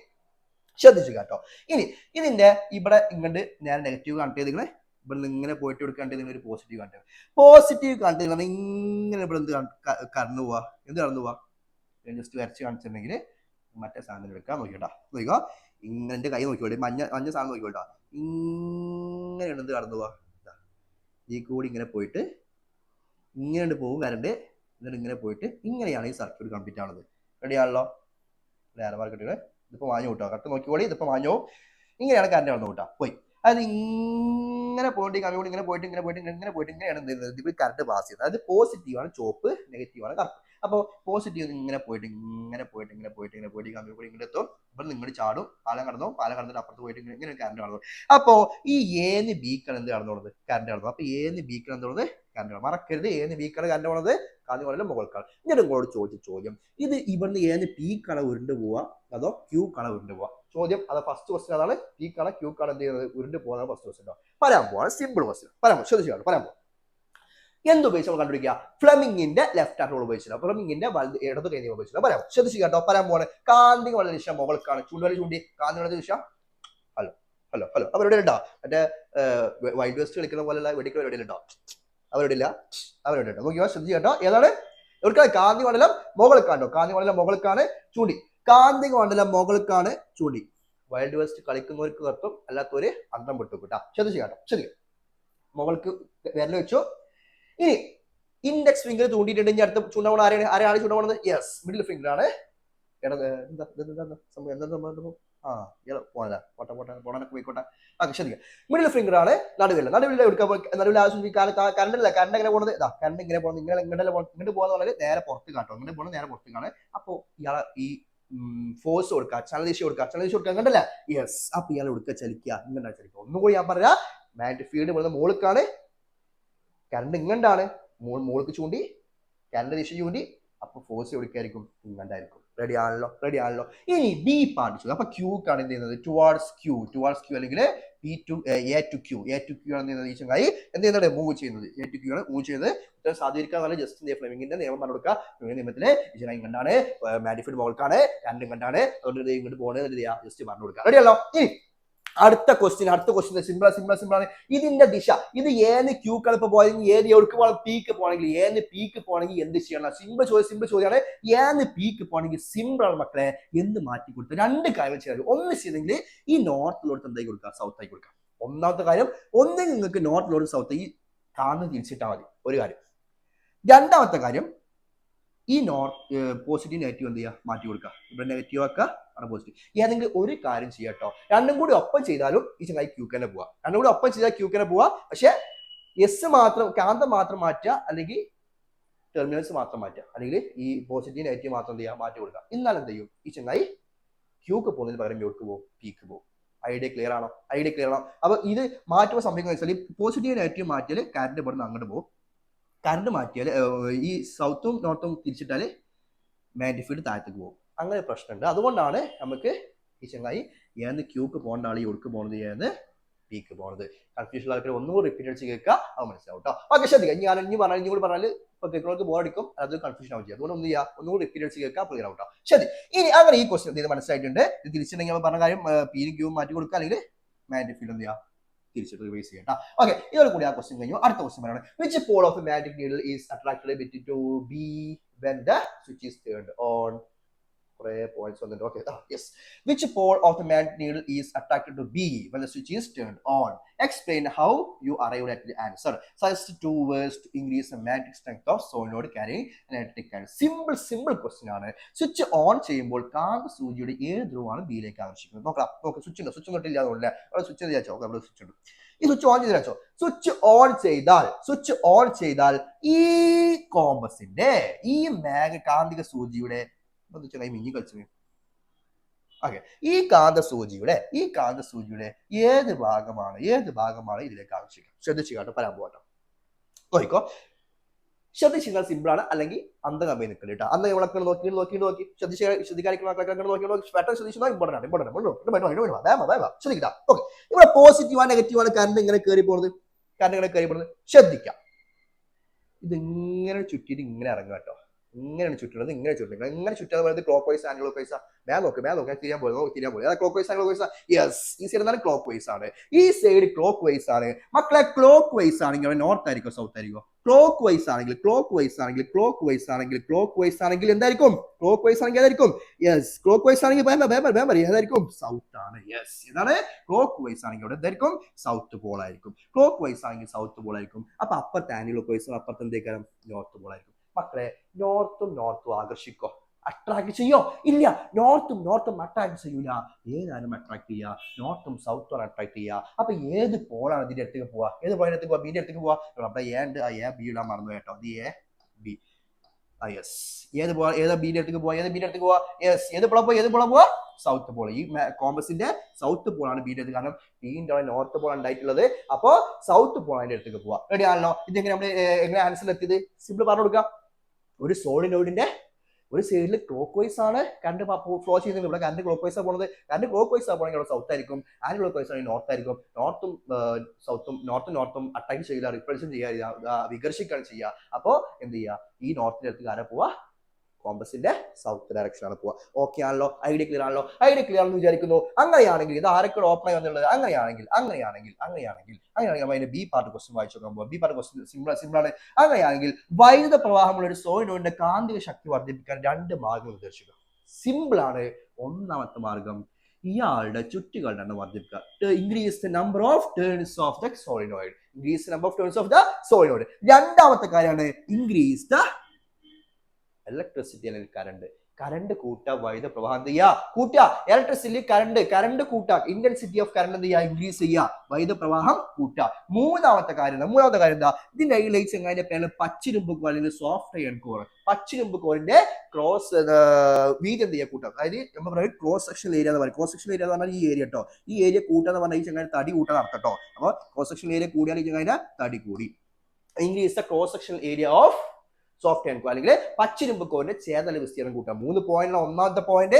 ശ്രദ്ധിച്ചു കേട്ടോ. ഇനി ഇതിന്റെ ഇവിടെ ഇങ്ങോട്ട് ഞാൻ നെഗറ്റീവ് കണക്ട് ചെയ്തിങ്ങനെ ഇവിടെ നിന്ന് ഇങ്ങനെ പോയിട്ട് എടുക്കാണ്ട് ഒരു പോസിറ്റീവ് കണക്ട് ചെയ്ത് ഇങ്ങനെ ഇവിടെ എന്ത് കടന്നു പോവാ, എന്ത് കടന്നു പോവാ? ജസ്റ്റ് വരച്ച് കാണിച്ചിട്ടുണ്ടെങ്കിൽ മറ്റേ സാധനം എടുക്കാൻ നോക്കിയോട്ടാ. നോക്കിക്കോ, ഇങ്ങനെ കൈ നോക്കിക്കോട്ടെ, മഞ്ഞ സാധനം നോക്കിക്കോട്ടാ. ഇങ്ങനെയാണ് എന്ത് കടന്നു പോവാ, ഈ കൂടി ഇങ്ങനെ പോയിട്ട് ഇങ്ങനെ പോകും കറണ്ട്. എന്നിട്ട് ഇങ്ങനെ പോയിട്ട് ഇങ്ങനെയാണ് ഈ സർക്യൂട്ട് കംപ്ലീറ്റ് ആവുന്നത്. റെഡി ആണല്ലോ? നേരെ മാർക്കറ്റുകൾ ഇതിപ്പോൾ വാങ്ങി കൂട്ടോ, കറക്റ്റ് നോക്കിക്കോളി. ഇതിപ്പോൾ വാങ്ങോ, ഇങ്ങനെയാണ് കറണ്ട് കടന്നു കൂട്ടാ പോയി. അത് ഇങ്ങനെ പോയിട്ട് കമ്മ്യൂണിറ്റി ഇങ്ങനെ പോയിട്ട് ഇങ്ങനെയാണ് എന്ത് ചെയ്യുന്നത്? ഇത് കറണ്ട് പാസ് ചെയ്യുന്നത്. അത് പോസിറ്റീവാണ് ചോപ്പ്, നെഗറ്റീവാണ് കറുപ്പ്. അപ്പോൾ പോസിറ്റീവ് ഇങ്ങനെ പോയിട്ട് കമ്പ്യൂട്ടർ ഇങ്ങനെ എത്തും. ഇവിടെ നിങ്ങൾ ചാടും, പാലം കടന്നിട്ട് അപ്പുറത്ത് പോയിട്ട് ഇങ്ങനെ കറണ്ട് കടന്നു. അപ്പോൾ ഈ ഏന്ന് ബീക്കാണ് എന്ത് കടന്നുള്ളത്? കറണ്ട് കടന്നു. അപ്പോൾ ഏന്ന് ബീക്കാണ് എന്തുള്ളത്? കറണ്ട് കടന്നു. മറക്കരുത്, ഏന്ന് ബീക്കാണ് കറണ്ട് പോണത്, കാന്തികമണ്ഡലം മുകൾക്കാണ്. ഞാൻ നിങ്ങളോട് ചോദിച്ച ചോദ്യം, ഇത് ഇവിടുന്ന് ഏന്ന് പീക്കാണ് ഉരുണ്ട് പോവുക അതോ ക്യൂ കാണാൻ ഉരുണ്ട് പോവുക? ചോദ്യം അത് ഫസ്റ്റ് ക്വസ്റ്റ്യൻ അതാണ്. പീക്കാണ് ക്യൂ കാണാൻ എന്ത് ചെയ്യുന്നത്? ഉരുണ്ട് പോകുന്ന ഫസ്റ്റ് ക്വസ്റ്റ്യൻ ഉണ്ടോ? പറയാൻ പോവാണ്. സിമ്പിൾ ക്വസ്റ്റ്യൻ പറയാൻ പോകും. ശ്രദ്ധിച്ചാണ് പറയാൻ പോകും. എന്തുപയോഗിച്ച് നമ്മൾ കണ്ടുപിടിക്കുക? ഫ്ലെമിങ്ങിന്റെ ലെഫ്റ്റ് ഹാൻഡ് റൂൾ ഉപയോഗിച്ചില്ല, ഫ്ലെമിങ്ങിന്റെ ഇടത് കൈ ഉപയോഗിച്ചില്ല. പറയാം, ശ്രദ്ധിച്ചു കേട്ടോ. പറയാൻ പോവാണ്. കാന്തിക മണ്ഡല ദിശ മുകൾക്കാണ്. ചൂണ്ടുവരെ ചൂണ്ടി കാന്തിക മണ്ഡല ദിശ. ഹലോ അവരുടെ ഉണ്ടോ? മറ്റേ വൈൽഡ് വെസ്റ്റ് കളിക്കുന്ന പോലെയുള്ള വെടിക്കൽ പരിപാടി ഉണ്ടോ? അവരുടെ ഇല്ല. നോക്കിയോ, ശ്രദ്ധിച്ചു കേട്ടോ. ഏതാണ്? ഇവർക്ക് കാന്തിക മണ്ഡലം മുകൾക്കാണോ? കാന്തിക മണ്ഡലം മുകൾക്കാണ് ചൂണ്ടി. കാന്തിക മണ്ഡലം മുകൾക്കാണ് ചൂണ്ടി. വൈൽഡ് വെസ്റ്റ് കളിക്കുന്നവർക്ക് കത്തും, അല്ലാത്തവര് അന്തം വിട്ടു കിട്ടാം. ശ്രദ്ധിച്ചു കേട്ടോ. ശരി, മുകൾക്ക് വിരൽ വെച്ചു. ഇനി ഇൻഡെക്സ് ഫിംഗർ ചൂണ്ടിയിട്ടുണ്ട്. ഇനി അടുത്ത ചൂണ്ടാവണ ആരെയാണ് ചൂണ്ടാവുന്നത്? യെസ്, മിഡിൽ ഫിംഗർ ആണ്. പോയിക്കോട്ടെ. ശ്രദ്ധിക്കുക, മിഡിൽ ഫിംഗർ ആണ്. നടുവിൽ എടുക്കാൻ ആവശ്യം കറണ്ട് എങ്ങനെ പോകുന്നത്? കറണ്ട് ഇങ്ങനെ പോകുന്നത്, ഇങ്ങോട്ട് പോകുന്ന വളരെ നേരെ പുറത്ത് കാട്ടോ. ഇങ്ങനെ പോകുന്നത് നേരെ പുറത്തേക്കാണ്. അപ്പോൾ ഇയാളെ ഈ ഫോഴ്സ് കൊടുക്കുക, ചലനദിശ കൊടുക്കുക, കണ്ടല്ലേ? യെസ്, അപ്പൊ ഇയാൾ കൊടുക്കുക, ചലിക്കുക, ഇങ്ങനെ ചലിക്കുക. ഒന്നുകൂടി ഞാൻ പറയാം, മാഗ്നറ്റിക് ഫീൽഡ് പോകുന്നത് മുകൾക്കാണ്, കറണ്ട് ഇങ്ങണ്ടാണ്, മുകൾക്ക് ചൂണ്ടി, കറണ്ട് ദിശ ചൂണ്ടി, അപ്പൊ ഫോഴ്സ് എവിടേക്കായിരിക്കും? ഇങ്ങണ്ടായിരിക്കും. റെഡി ആണല്ലോ? ഇനി ബി പാർട്ട് ചോദിക്കും. അപ്പൊ ക്യൂക്കാണ് എന്ത് ചെയ്യുന്നത്? ടുവാർഡ്സ് ക്യൂ അല്ലെങ്കിൽ എ ടു ക്യൂ ആണ് ഈ ചങ്ങായി എന്ത് ചെയ്യുന്നത്? മൂവ് ചെയ്യുന്നത്. എ ടു ക്യൂ ആണ് മൂവ് ചെയ്യുന്നത്. ഉത്തരം സാധിക്കാൻ നല്ല ജസ്റ്റ് ഫ്ലെമിങ്ങിന്റെ നിയമം പറഞ്ഞു കൊടുക്കുക. ഫ്ലെമിങ്ങിന്റെ നിയമത്തില് ഈ ചങ്ങായി ഇങ്ങണ്ടാണ്, മാഗ്നറ്റിക് ഫീൽഡ് മുകൾക്കാണ്, കറണ്ട് ഇങ്ങണ്ടാണ്, അതുകൊണ്ട് ഇങ്ങോട്ട് പോകുന്നത് ജസ്റ്റ് പറഞ്ഞു കൊടുക്കുക. റെഡി ആണല്ലോ? ഇനി അടുത്ത ക്വസ്റ്റ്യൻ സിമ്പിൾ ആണ്. ഇതിന്റെ ദിശ, ഇത് ഏന്ന് ക്യൂക്കാണ് ഇപ്പൊ പോയെങ്കിൽ ഏത് എവിടേക്ക് പോകണം? പീക്ക് പോകണമെങ്കിൽ ഏന്ന് പീക്ക് പോകണമെങ്കിൽ എന്ത് ചെയ്യണം? സിമ്പിൾ ചോദ്യമാണ്. ഏന്ന് പീക്ക് പോകണമെങ്കിൽ സിമ്പിൾ ആണ് മക്കളെ. എന്ത് മാറ്റി കൊടുക്കുക? രണ്ട് കാര്യം ചെയ്യാം. ഒന്ന് ചെയ്തെങ്കിൽ ഈ നോർത്തിലോട്ട് എന്തായി കൊടുക്കുക? സൗത്ത് ആയി കൊടുക്കുക. ഒന്നാമത്തെ കാര്യം, ഒന്നെങ്കിൽ നിങ്ങൾക്ക് നോർത്തിലോട്ട് സൗത്ത് ഈ കാന്ന് തിരിച്ചിട്ടാൽ മതി, ഒരു കാര്യം. രണ്ടാമത്തെ കാര്യം, ഈ പോസിറ്റീവ് നെഗറ്റീവ് എന്ത് ചെയ്യുക? മാറ്റി കൊടുക്കുക. ഇവിടെ നെഗറ്റീവ് ആക്കുക, അവിടെ പോസിറ്റീവ്. ഏതെങ്കിലും ഒരു കാര്യം ചെയ്യാട്ടോ. രണ്ടും കൂടി ഒപ്പം ചെയ്താലും ഈ ചങ്ങായി ക്യൂക്കനെ പോവാ. രണ്ടും കൂടി ഒപ്പം ചെയ്താൽ ക്യൂക്കനെ പോവാ. പക്ഷെ എസ് മാത്രം, കാന്തം മാത്രം മാറ്റുക, അല്ലെങ്കിൽ ടെർമിനൽസ് മാത്രം മാറ്റുക, അല്ലെങ്കിൽ ഈ പോസിറ്റീവ് നെഗറ്റീവ് മാത്രം എന്ത് ചെയ്യുക? മാറ്റി കൊടുക്കുക. എന്നാൽ എന്ത് ചെയ്യും? ഈ ചങ്ങായി ക്യൂക്ക് പോകുന്നതിന് പകരം മ്യൂക്ക് പോകും, പീക്ക് പോകും. ഐഡിയ ക്ലിയർ ആണോ? അപ്പൊ ഇത് മാറ്റുമ്പോൾ സംഭവിക്കുന്ന വെച്ചാൽ പോസിറ്റീവ് നെഗറ്റീവ് മാറ്റിയാൽ കറണ്ട് ഇവിടുന്ന് അങ്ങോട്ട് പോകും. കറണ്ട് മാറ്റിയാൽ ഈ സൗത്തും നോർത്തും തിരിച്ചിട്ടാൽ മാഗ്നറ്റിക് ഫീൽഡ് താഴത്തേക്ക് പോകും. അങ്ങനെ പ്രശ്നമുണ്ട്. അതുകൊണ്ടാണ് നമുക്ക് ഈ ചങ്ങായി ഏന്ന് ക്യൂക്ക് പോകേണ്ട ആൾ ഒടുക്ക് പോകുന്നത്, ഏന്ന് പീക്ക് പോകുന്നത്. കൺഫ്യൂഷൻ ആൾക്കാർ ഒന്നുകൂടി റിപ്പീറ്റ് അടിച്ച് കേൾക്കുക, അത് മനസ്സിലാവും കേട്ടോ. ഓക്കെ, ശ്രദ്ധിക്കുക. ഇനി പറഞ്ഞാൽ ഓക്കെ, നിങ്ങൾക്ക് ബോറടിക്കും, അത് കൺഫ്യൂഷൻ ആവും ചെയ്യും. അതുകൊണ്ട് ഒന്ന് ചെയ്യുക, ഒന്നുകൂടി റിപ്പീറ്റ് കേൾക്കാം, ക്ലിയർ ആവട്ടോ. ശരി, ഇനി അങ്ങനെ ഈ ക്വസ്റ്റ്യൻ ഇത് മനസ്സിലായിട്ടുണ്ട്. ഇത് തിരിച്ചിട്ടുണ്ടെങ്കിൽ പറഞ്ഞ കാര്യം പി ക്യൂവും മാറ്റി കൊടുക്കുക, അല്ലെങ്കിൽ മാഗ്നറ്റിക് ഫീൽഡ് എന്ത് ചെയ്യുക, തിരിച്ചിട്ട് റിവേഴ്സ് ചെയ്യട്ടോ. ഓക്കെ, ഇതോട് കൂടി ആ ക്വസ്റ്റ്യൻ കഴിഞ്ഞു. അടുത്ത ക്വസ്റ്റ്യൻ പറയണം, which pole of magnetic needle is attracted between two B when the switch is turned on? Points on the okay. Yes, which pole of the magnetic needle is attracted to B when the switch is turned on? Explain how you arrived at the answer. Suggest 2 ways to increase the magnetic strength of solenoid carrying an electric current. Simple question ആണ്. സ്വിച്ച് ഓൺ ചെയ്യുമ്പോൾ കാന്ത സൂചിയുടെ ഏത് ധ്രുവമാണ് ബിയിലേക്ക് ആകർഷിക്കുന്നത്? നോക്കാം, സ്വിച്ച് തൊട്ടില്ല, അതുകൊണ്ട് അവിടെ സ്വിച്ച് വിചാരിച്ചോ, അവിടെ സ്വിച്ച് ഉണ്ട്. ഈ സ്വിച്ച് ഓൺ ചെയ്തോ, സ്വിച്ച് ഓൺ ചെയ്താൽ ഈ കോമ്പസിന്റെ ഈ കാന്തിക സൂചിയുടെ മിഞ്ഞി കളിച്ചു ഓക്കെ, ഈ കാന്ത സൂചിയുടെ ഏത് ഭാഗമാണ് ഇതിലേക്ക് ആവശ്യം? ശ്രദ്ധിച്ചു പറയാൻ പോകട്ടോ. നോക്കിക്കോ, ശ്രദ്ധിച്ചാൽ സിമ്പിൾ ആണ്, അല്ലെങ്കിൽ അന്തം കമ്പനി നിൽക്കല് കേട്ടോ. അന്ന് നമ്മളൊക്കെ നോക്കി ശ്രദ്ധിക്കാതിരിക്കുന്ന പെട്ടെന്ന് ശ്രദ്ധിച്ചാൽ ഇമ്പോർട്ടൻ്റ് ശ്രദ്ധിക്കാം. ഓക്കെ, ഇവിടെ പോസിറ്റീവാണ് നെഗറ്റീവാണ് കറണ്ട് ഇങ്ങനെ കയറി പോകുന്നത് ശ്രദ്ധിക്കാം. ഇതിങ്ങനെ ചുറ്റിയിട്ട് ഇങ്ങനെ ഇറങ്ങുക കേട്ടോ. ഇങ്ങനെയാണ് ചുറ്റുന്നത്, ഇങ്ങനെ ചുറ്റാതെ പറയുന്നത് ക്ലോക്ക് വൈസ് ആംഗിൾ വൈസ്. ഞാൻ നോക്കാം തിരിയാൻ പോലെ clockwise angle wise. Yes, ഈ സൈഡ് എന്താണ് ക്ലോക്ക് വൈസ് ആണ്, ഈ സൈഡ് ക്ലോക്ക് വൈസ് ആണ് മക്കളെ. ക്ലോക്ക് വൈസ് ആണെങ്കിൽ നോർത്ത് ആയിരിക്കും സൗത്ത് ആയിരിക്കും? ക്ലോക്ക് വൈസ് ആണെങ്കിൽ എന്തായിരിക്കും? ക്ലോക്ക് വൈസ് ആണെങ്കിൽ ഏതായിരിക്കും? യെസ്, ക്ലോക്ക് വൈസ് ആണെങ്കിൽ ഏതായിരിക്കും? സൗത്ത് ആണ്. യെസ്, ഇതാണ് ക്ലോക്ക് വൈസ് ആണെങ്കിൽ ഇവിടെ എന്തായിരിക്കും? സൗത്ത് പോൾ ആയിരിക്കും. ക്ലോക്ക് വൈസ് ആണെങ്കിൽ സൗത്ത് പോൾ ആയിരിക്കും. അപ്പൊ അപ്പുറത്തെ ആംഗിൾ ക്ലോക്ക് വൈസ്, അപ്പുറത്തെ എന്തേക്കാരം? നോർത്ത് പോൾ ആയിരിക്കും. മക്കളെ, നോർത്തും അകർഷിക്കോ? അട്രാക്ട് ചെയ്യോ? ഇല്ല, നോർത്തും അട്രാക്ട് ചെയ്യൂല. ഏതായാലും അട്രാക്ട് ചെയ്യുക, നോർത്തും സൗത്തും അട്രാക്ട് ചെയ്യുക. അപ്പൊ ഏത് പോളാണ് ഇതിന്റെ അടുത്തേക്ക് പോവാ? ഏത് പോയിന്റ് അടുത്തേക്ക് പോവാ? ബിന്റെ അടുത്തേക്ക് പോവാ. അവിടെ എ ബി ഇടാൻ മറന്നു കേട്ടോ. അത് എ ബി. യെസ്, ഏതാ ബിന്റെ അടുത്തേക്ക് പോവാ? യെസ്, ഏത് പോളാ പോവാ? South Paul. ഈ കോമ്പസിന്റെ സൗത്ത് പോളാണ് ബിന്റെ അടുത്ത്. കാരണം ബിന്റെ നോർത്ത് പോൾ ഉണ്ടായിട്ടുള്ളത്. അപ്പോ സൗത്ത് പോൾ അതിന്റെ അടുത്തേക്ക് പോവാ. റെഡി ആണല്ലോ? ഇതെങ്ങനെ നമ്മൾ എങ്ങനെ ആൻസർ എത്തിയത്? സിമ്പിൾ പറഞ്ഞു കൊടുക്കാം. ഒരു സോളിനോയിഡിന്റെ ഒരു സൈഡിൽ ക്ലോക്ക് വൈസ് ആണ് കറണ്ട് ഫ്ലോ ചെയ്യുന്നത്. ഇവിടെ കറണ്ട് ക്ലോക്ക് വൈസ് ആണ് പോകുന്നത്. കറണ്ട് ക്ലോക്ക് വൈസ് ആ പോകണമെങ്കിൽ അവിടെ സൗത്ത് ആയിരിക്കും. ആൻഡ് ക്ലോക്ക് വൈസ് ആണെങ്കിൽ നോർത്ത് ആയിരിക്കും. നോർത്തും അറ്റാക്ക് ചെയ്യില്ല, റിപ്പൾഷൻ ചെയ്യുക, വികർഷിക്കുകയാണ് ചെയ്യുക. അപ്പോൾ എന്ത് ചെയ്യുക? ഈ നോർത്തിന്റെ അടുത്ത് ആരാ പോവാ? കോമ്പസിന്റെ സൗത്ത് ഡയറക്ഷൻ ആണ് പോവുക. ഓക്കെ ആണല്ലോ? ഐഡിയ ക്ലിയർ ആണെന്ന് വിചാരിക്കുന്നു. അങ്ങനെയാണെങ്കിൽ ഇത് ആരൊക്കെ ഓപ്പൺ ആയി വന്നുള്ളത്? അങ്ങനെയാണെങ്കിൽ അതിന്റെ ബി പാർട്ട് ക്വസ്റ്റ്യൻ വായിച്ചു നോക്കാൻ. ബി പാർട്ട് ക്വസ്റ്റ്യൻ സിമ്പിൾ ആണ്. അങ്ങനെയാണെങ്കിൽ വൈദ്യുത പ്രവാഹമുള്ള ഒരു സോളിനോയിഡിന്റെ കാന്തിക ശക്തി വർദ്ധിപ്പിക്കാൻ 2 മാർഗങ്ങൾ നിർദ്ദേശിക്കുക. സിമ്പിൾ ആണ്. ഒന്നാമത്തെ മാർഗം, ഇയാളുടെ ചുറ്റുകളുടെ എണ്ണം വർദ്ധിപ്പിക്കുക. Increase the number of turns of the solenoid. രണ്ടാമത്തെ കാര്യമാണ് ഇൻക്രീസ് ദ ഇലക്ട്രിസിറ്റി അല്ലെങ്കിൽ കറണ്ട് കൂട്ടുക. വൈദ്യുത പ്രവാഹം കൂട്ടുക. ഇലക്ട്രിസിറ്റി കറണ്ട് കൂട്ടുക. ഇന്റൻസിറ്റി ഓഫ് കറണ്ട് എന്ത് ചെയ്യുക? ഇൻക്രീസ് ചെയ്യുക. വൈദ്യുത പ്രവാഹം കൂട്ടുക. മൂന്നാമത്തെ കാര്യം എന്താ? ഇതിന്റെ ഹൈലൈറ്റ്സ് എങ്ങനെ പേര്? പച്ചിരുമ്പ് കോർ അല്ലെങ്കിൽ സോഫ്റ്റ് അയൺ കോർ. പച്ചിരുമ്പ് കോറിന്റെ ക്രോസ് വീതി എന്ത് ചെയ്യുക? കൂട്ടുക. അതായത് നമ്മൾ പറയുന്നത് ക്രോസ് സെക്ഷൻ ഏരിയ എന്ന് പറയും. ക്രോസ് സെക്ഷൻ ഏരിയ എന്ന് പറഞ്ഞാൽ ഈ ഏരിയ കേട്ടോ. ഈ ഏരിയ കൂട്ടാന്ന് പറഞ്ഞാൽ ഈ ചങ്ങായി തടി കൂട്ടാൻ അർത്ഥം കേട്ടോ. അപ്പൊ ക്രോസ് സെക്ഷൻ ഏരിയ കൂടിയാൽ ഈ ചങ്ങായി തടി കൂടി. Increase the cross section area of soft iron core അല്ലെങ്കിൽ പച്ചിരുമ്പ് കോറിന്റെ ചേതന വിസ്തീർണം കൂട്ടുക. 3 പോയിന്റ്. ഒന്നാമത്തെ പോയിന്റ്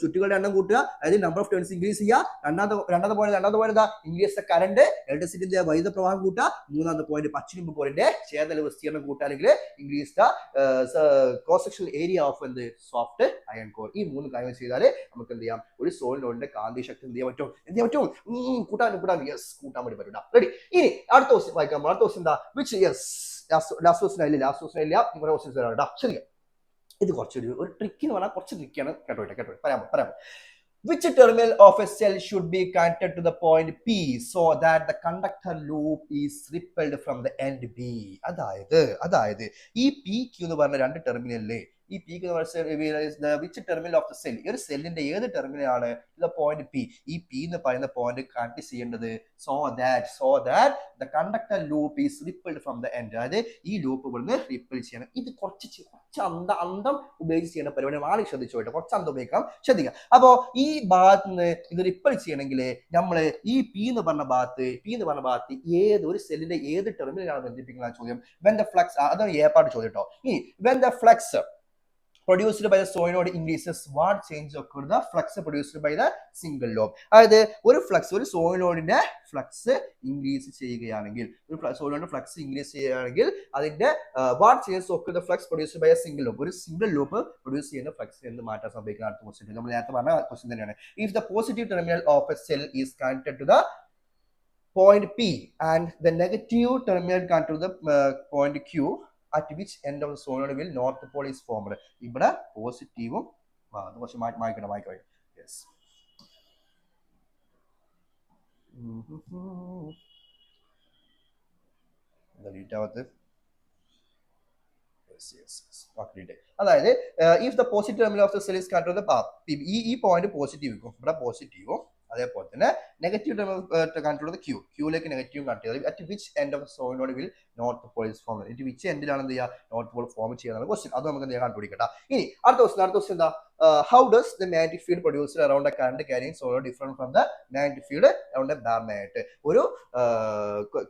ചുറ്റുകളുടെ എണ്ണം കൂട്ടുക, അതായത് നമ്പർ ഓഫ് ടേൺസ് ഇൻക്രീസ് ചെയ്യുക. രണ്ടാമത്തെ പോയിന്റ് എന്താ? ഇൻക്രീസ് ദ കറണ്ട്, ഇലക്ട്രിസിറ്റി വൈദ്യുത പ്രവാഹം കൂട്ടുക. മൂന്നാമത്തെ പോയിന്റ് പച്ചിരുമ്പ് കോറിന്റെ ചേതന വിസ്തീർണം കൂട്ടുക അല്ലെങ്കിൽ increase the cross section area of soft iron core. ഈ 3 കാര്യങ്ങൾ ചെയ്താൽ നമുക്ക് എന്ത് ചെയ്യാം? ഒരു സോളിനോയിഡിന്റെ കാന്തിക ശക്തി എന്ത് ചെയ്യാൻ പറ്റും? കൂട്ടാൻ യെസ്, കൂട്ടാൻ വേണ്ടി പറ്റും. റെഡി. ഇനി അടുത്ത ക്വസ്റ്റ്യൻ വായിക്കാം. അടുത്ത ക്വസ്റ്റ്യൻ എന്താ? വിച്ച് യെസ് ലാസ്റ്റ് ക്വസ്റ്റ്യൻ ഇല്ല. ശരി, ഇത് കുറച്ചൊരു ട്രിക്ക് എന്ന് പറഞ്ഞാൽ കുറച്ച് ട്രിക്കാണ്. കേട്ടോ പറയാമോ? Which terminal of a cell should be connected to the point P so that the conductor loop is repelled from the end B? അതായത് ഈ പി ക്യൂ എന്ന് പറഞ്ഞ 2 ടെർമിനലിലെ ഈ P which terminal of the cell, ഈ ഒരു സെല്ലിന്റെ ഏത് ടെർമിനൽ ആണ് ദ പോയിന്റ് പി? ഈ പി എന്ന് പറയുന്ന പോയിന്റ് കണക്ട് ചെയ്യേണ്ടത് so that the conductor loop is rippled from the end. അതായത് ഈ ലൂപ്പ് ഇവിടുന്ന് റിപ്പിൾ ചെയ്യണം. ഇത് കുറച്ച് അന്തം ഉപയോഗിച്ച് ചെയ്യുന്ന പരിപാടി ആണെങ്കിൽ ശ്രദ്ധിച്ചു പോയിട്ട് കുറച്ച് അന്തം ഉപയോഗിക്കാം. ശ്രദ്ധിക്കാം. അപ്പോ ഈ ഭാഗത്ത് നിന്ന് ഇത് റിപ്പിൾ ചെയ്യണമെങ്കിൽ നമ്മള് ഈ പി എന്ന് പറഞ്ഞ ഭാഗത്ത് ഒരു സെല്ലിന്റെ ഏത് ടെർമിനലാണ് ബന്ധിപ്പിക്കുന്ന ചോദ്യം. വെൻ ദ ഫ്ലക്സ്, അതാണ് എ പാർട്ട് ചോദ്യം കേട്ടോ. ഈ when the flux produced by the solenoid increases, what change occur the flux produced by the single lobe. അതായത് ഒരു ഫ്ലക്സ് ഒരു സോളിനോയിഡിന്റെ ഫ്ലക്സ് ഇൻക്രീസ് ചെയ്യുകയാണെങ്കിൽ ഒരു സോളിനോയിഡ് ഫ്ലക്സ് ഇൻക്രീസ് ചെയ്യുകയാണെങ്കിൽ അതിന്റെ what changes occur the flux produced by a single lobe. ഒരു സിംഗിൾ ലൂപ്പ് പ്രൊഡ്യൂസ് ചെയ്യുന്ന ഫ്ലക്സിന് എന്ത് മാറ്റം സംഭവിക്കുന്ന അടുത്ത ക്വസ്റ്റ്യൻ നമ്മൾ നേരത്തെ പറഞ്ഞ ക്വസ്റ്റ്യൻ തന്നെയാണ്. If the positive terminal of a cell is connected to the point P and the negative terminal connected to the point Q, at which end of the solenoid will north pole is formed. ഇവിടെ പോസിറ്റീവും കുറച്ച് മായ്ക്കണം. യെസ് അതായത് if the positive terminal of the cell is connected to the ഈ പോയിന്റ് പോസിറ്റീവ് ഇവിടെ പോസിറ്റീവും അതേപോലെ തന്നെ നെഗറ്റീവ് കണക്ട് ചെയ്തത് ക്യൂലേക്ക് നെഗറ്റീവ് കണക്ട് ചെയ്തത് at which end of solenoid will north pole is form it which എൻഡിലാണ് എന്ത് ചെയ്യുക നോർത്ത് പോൾ ഫോം ചെയ്യുന്ന ക്വസ്റ്റ്യൻ. അത് നമുക്ക് എന്ത് ചെയ്യാൻ കണ്ടുപിടിക്കട്ടെ. ഇനി അടുത്ത ക്വസ്റ്റ്യൻ എന്താ, how does the magnetic field produced around a current carrying solenoid different from the magnetic field around A bar magnet. ഒരു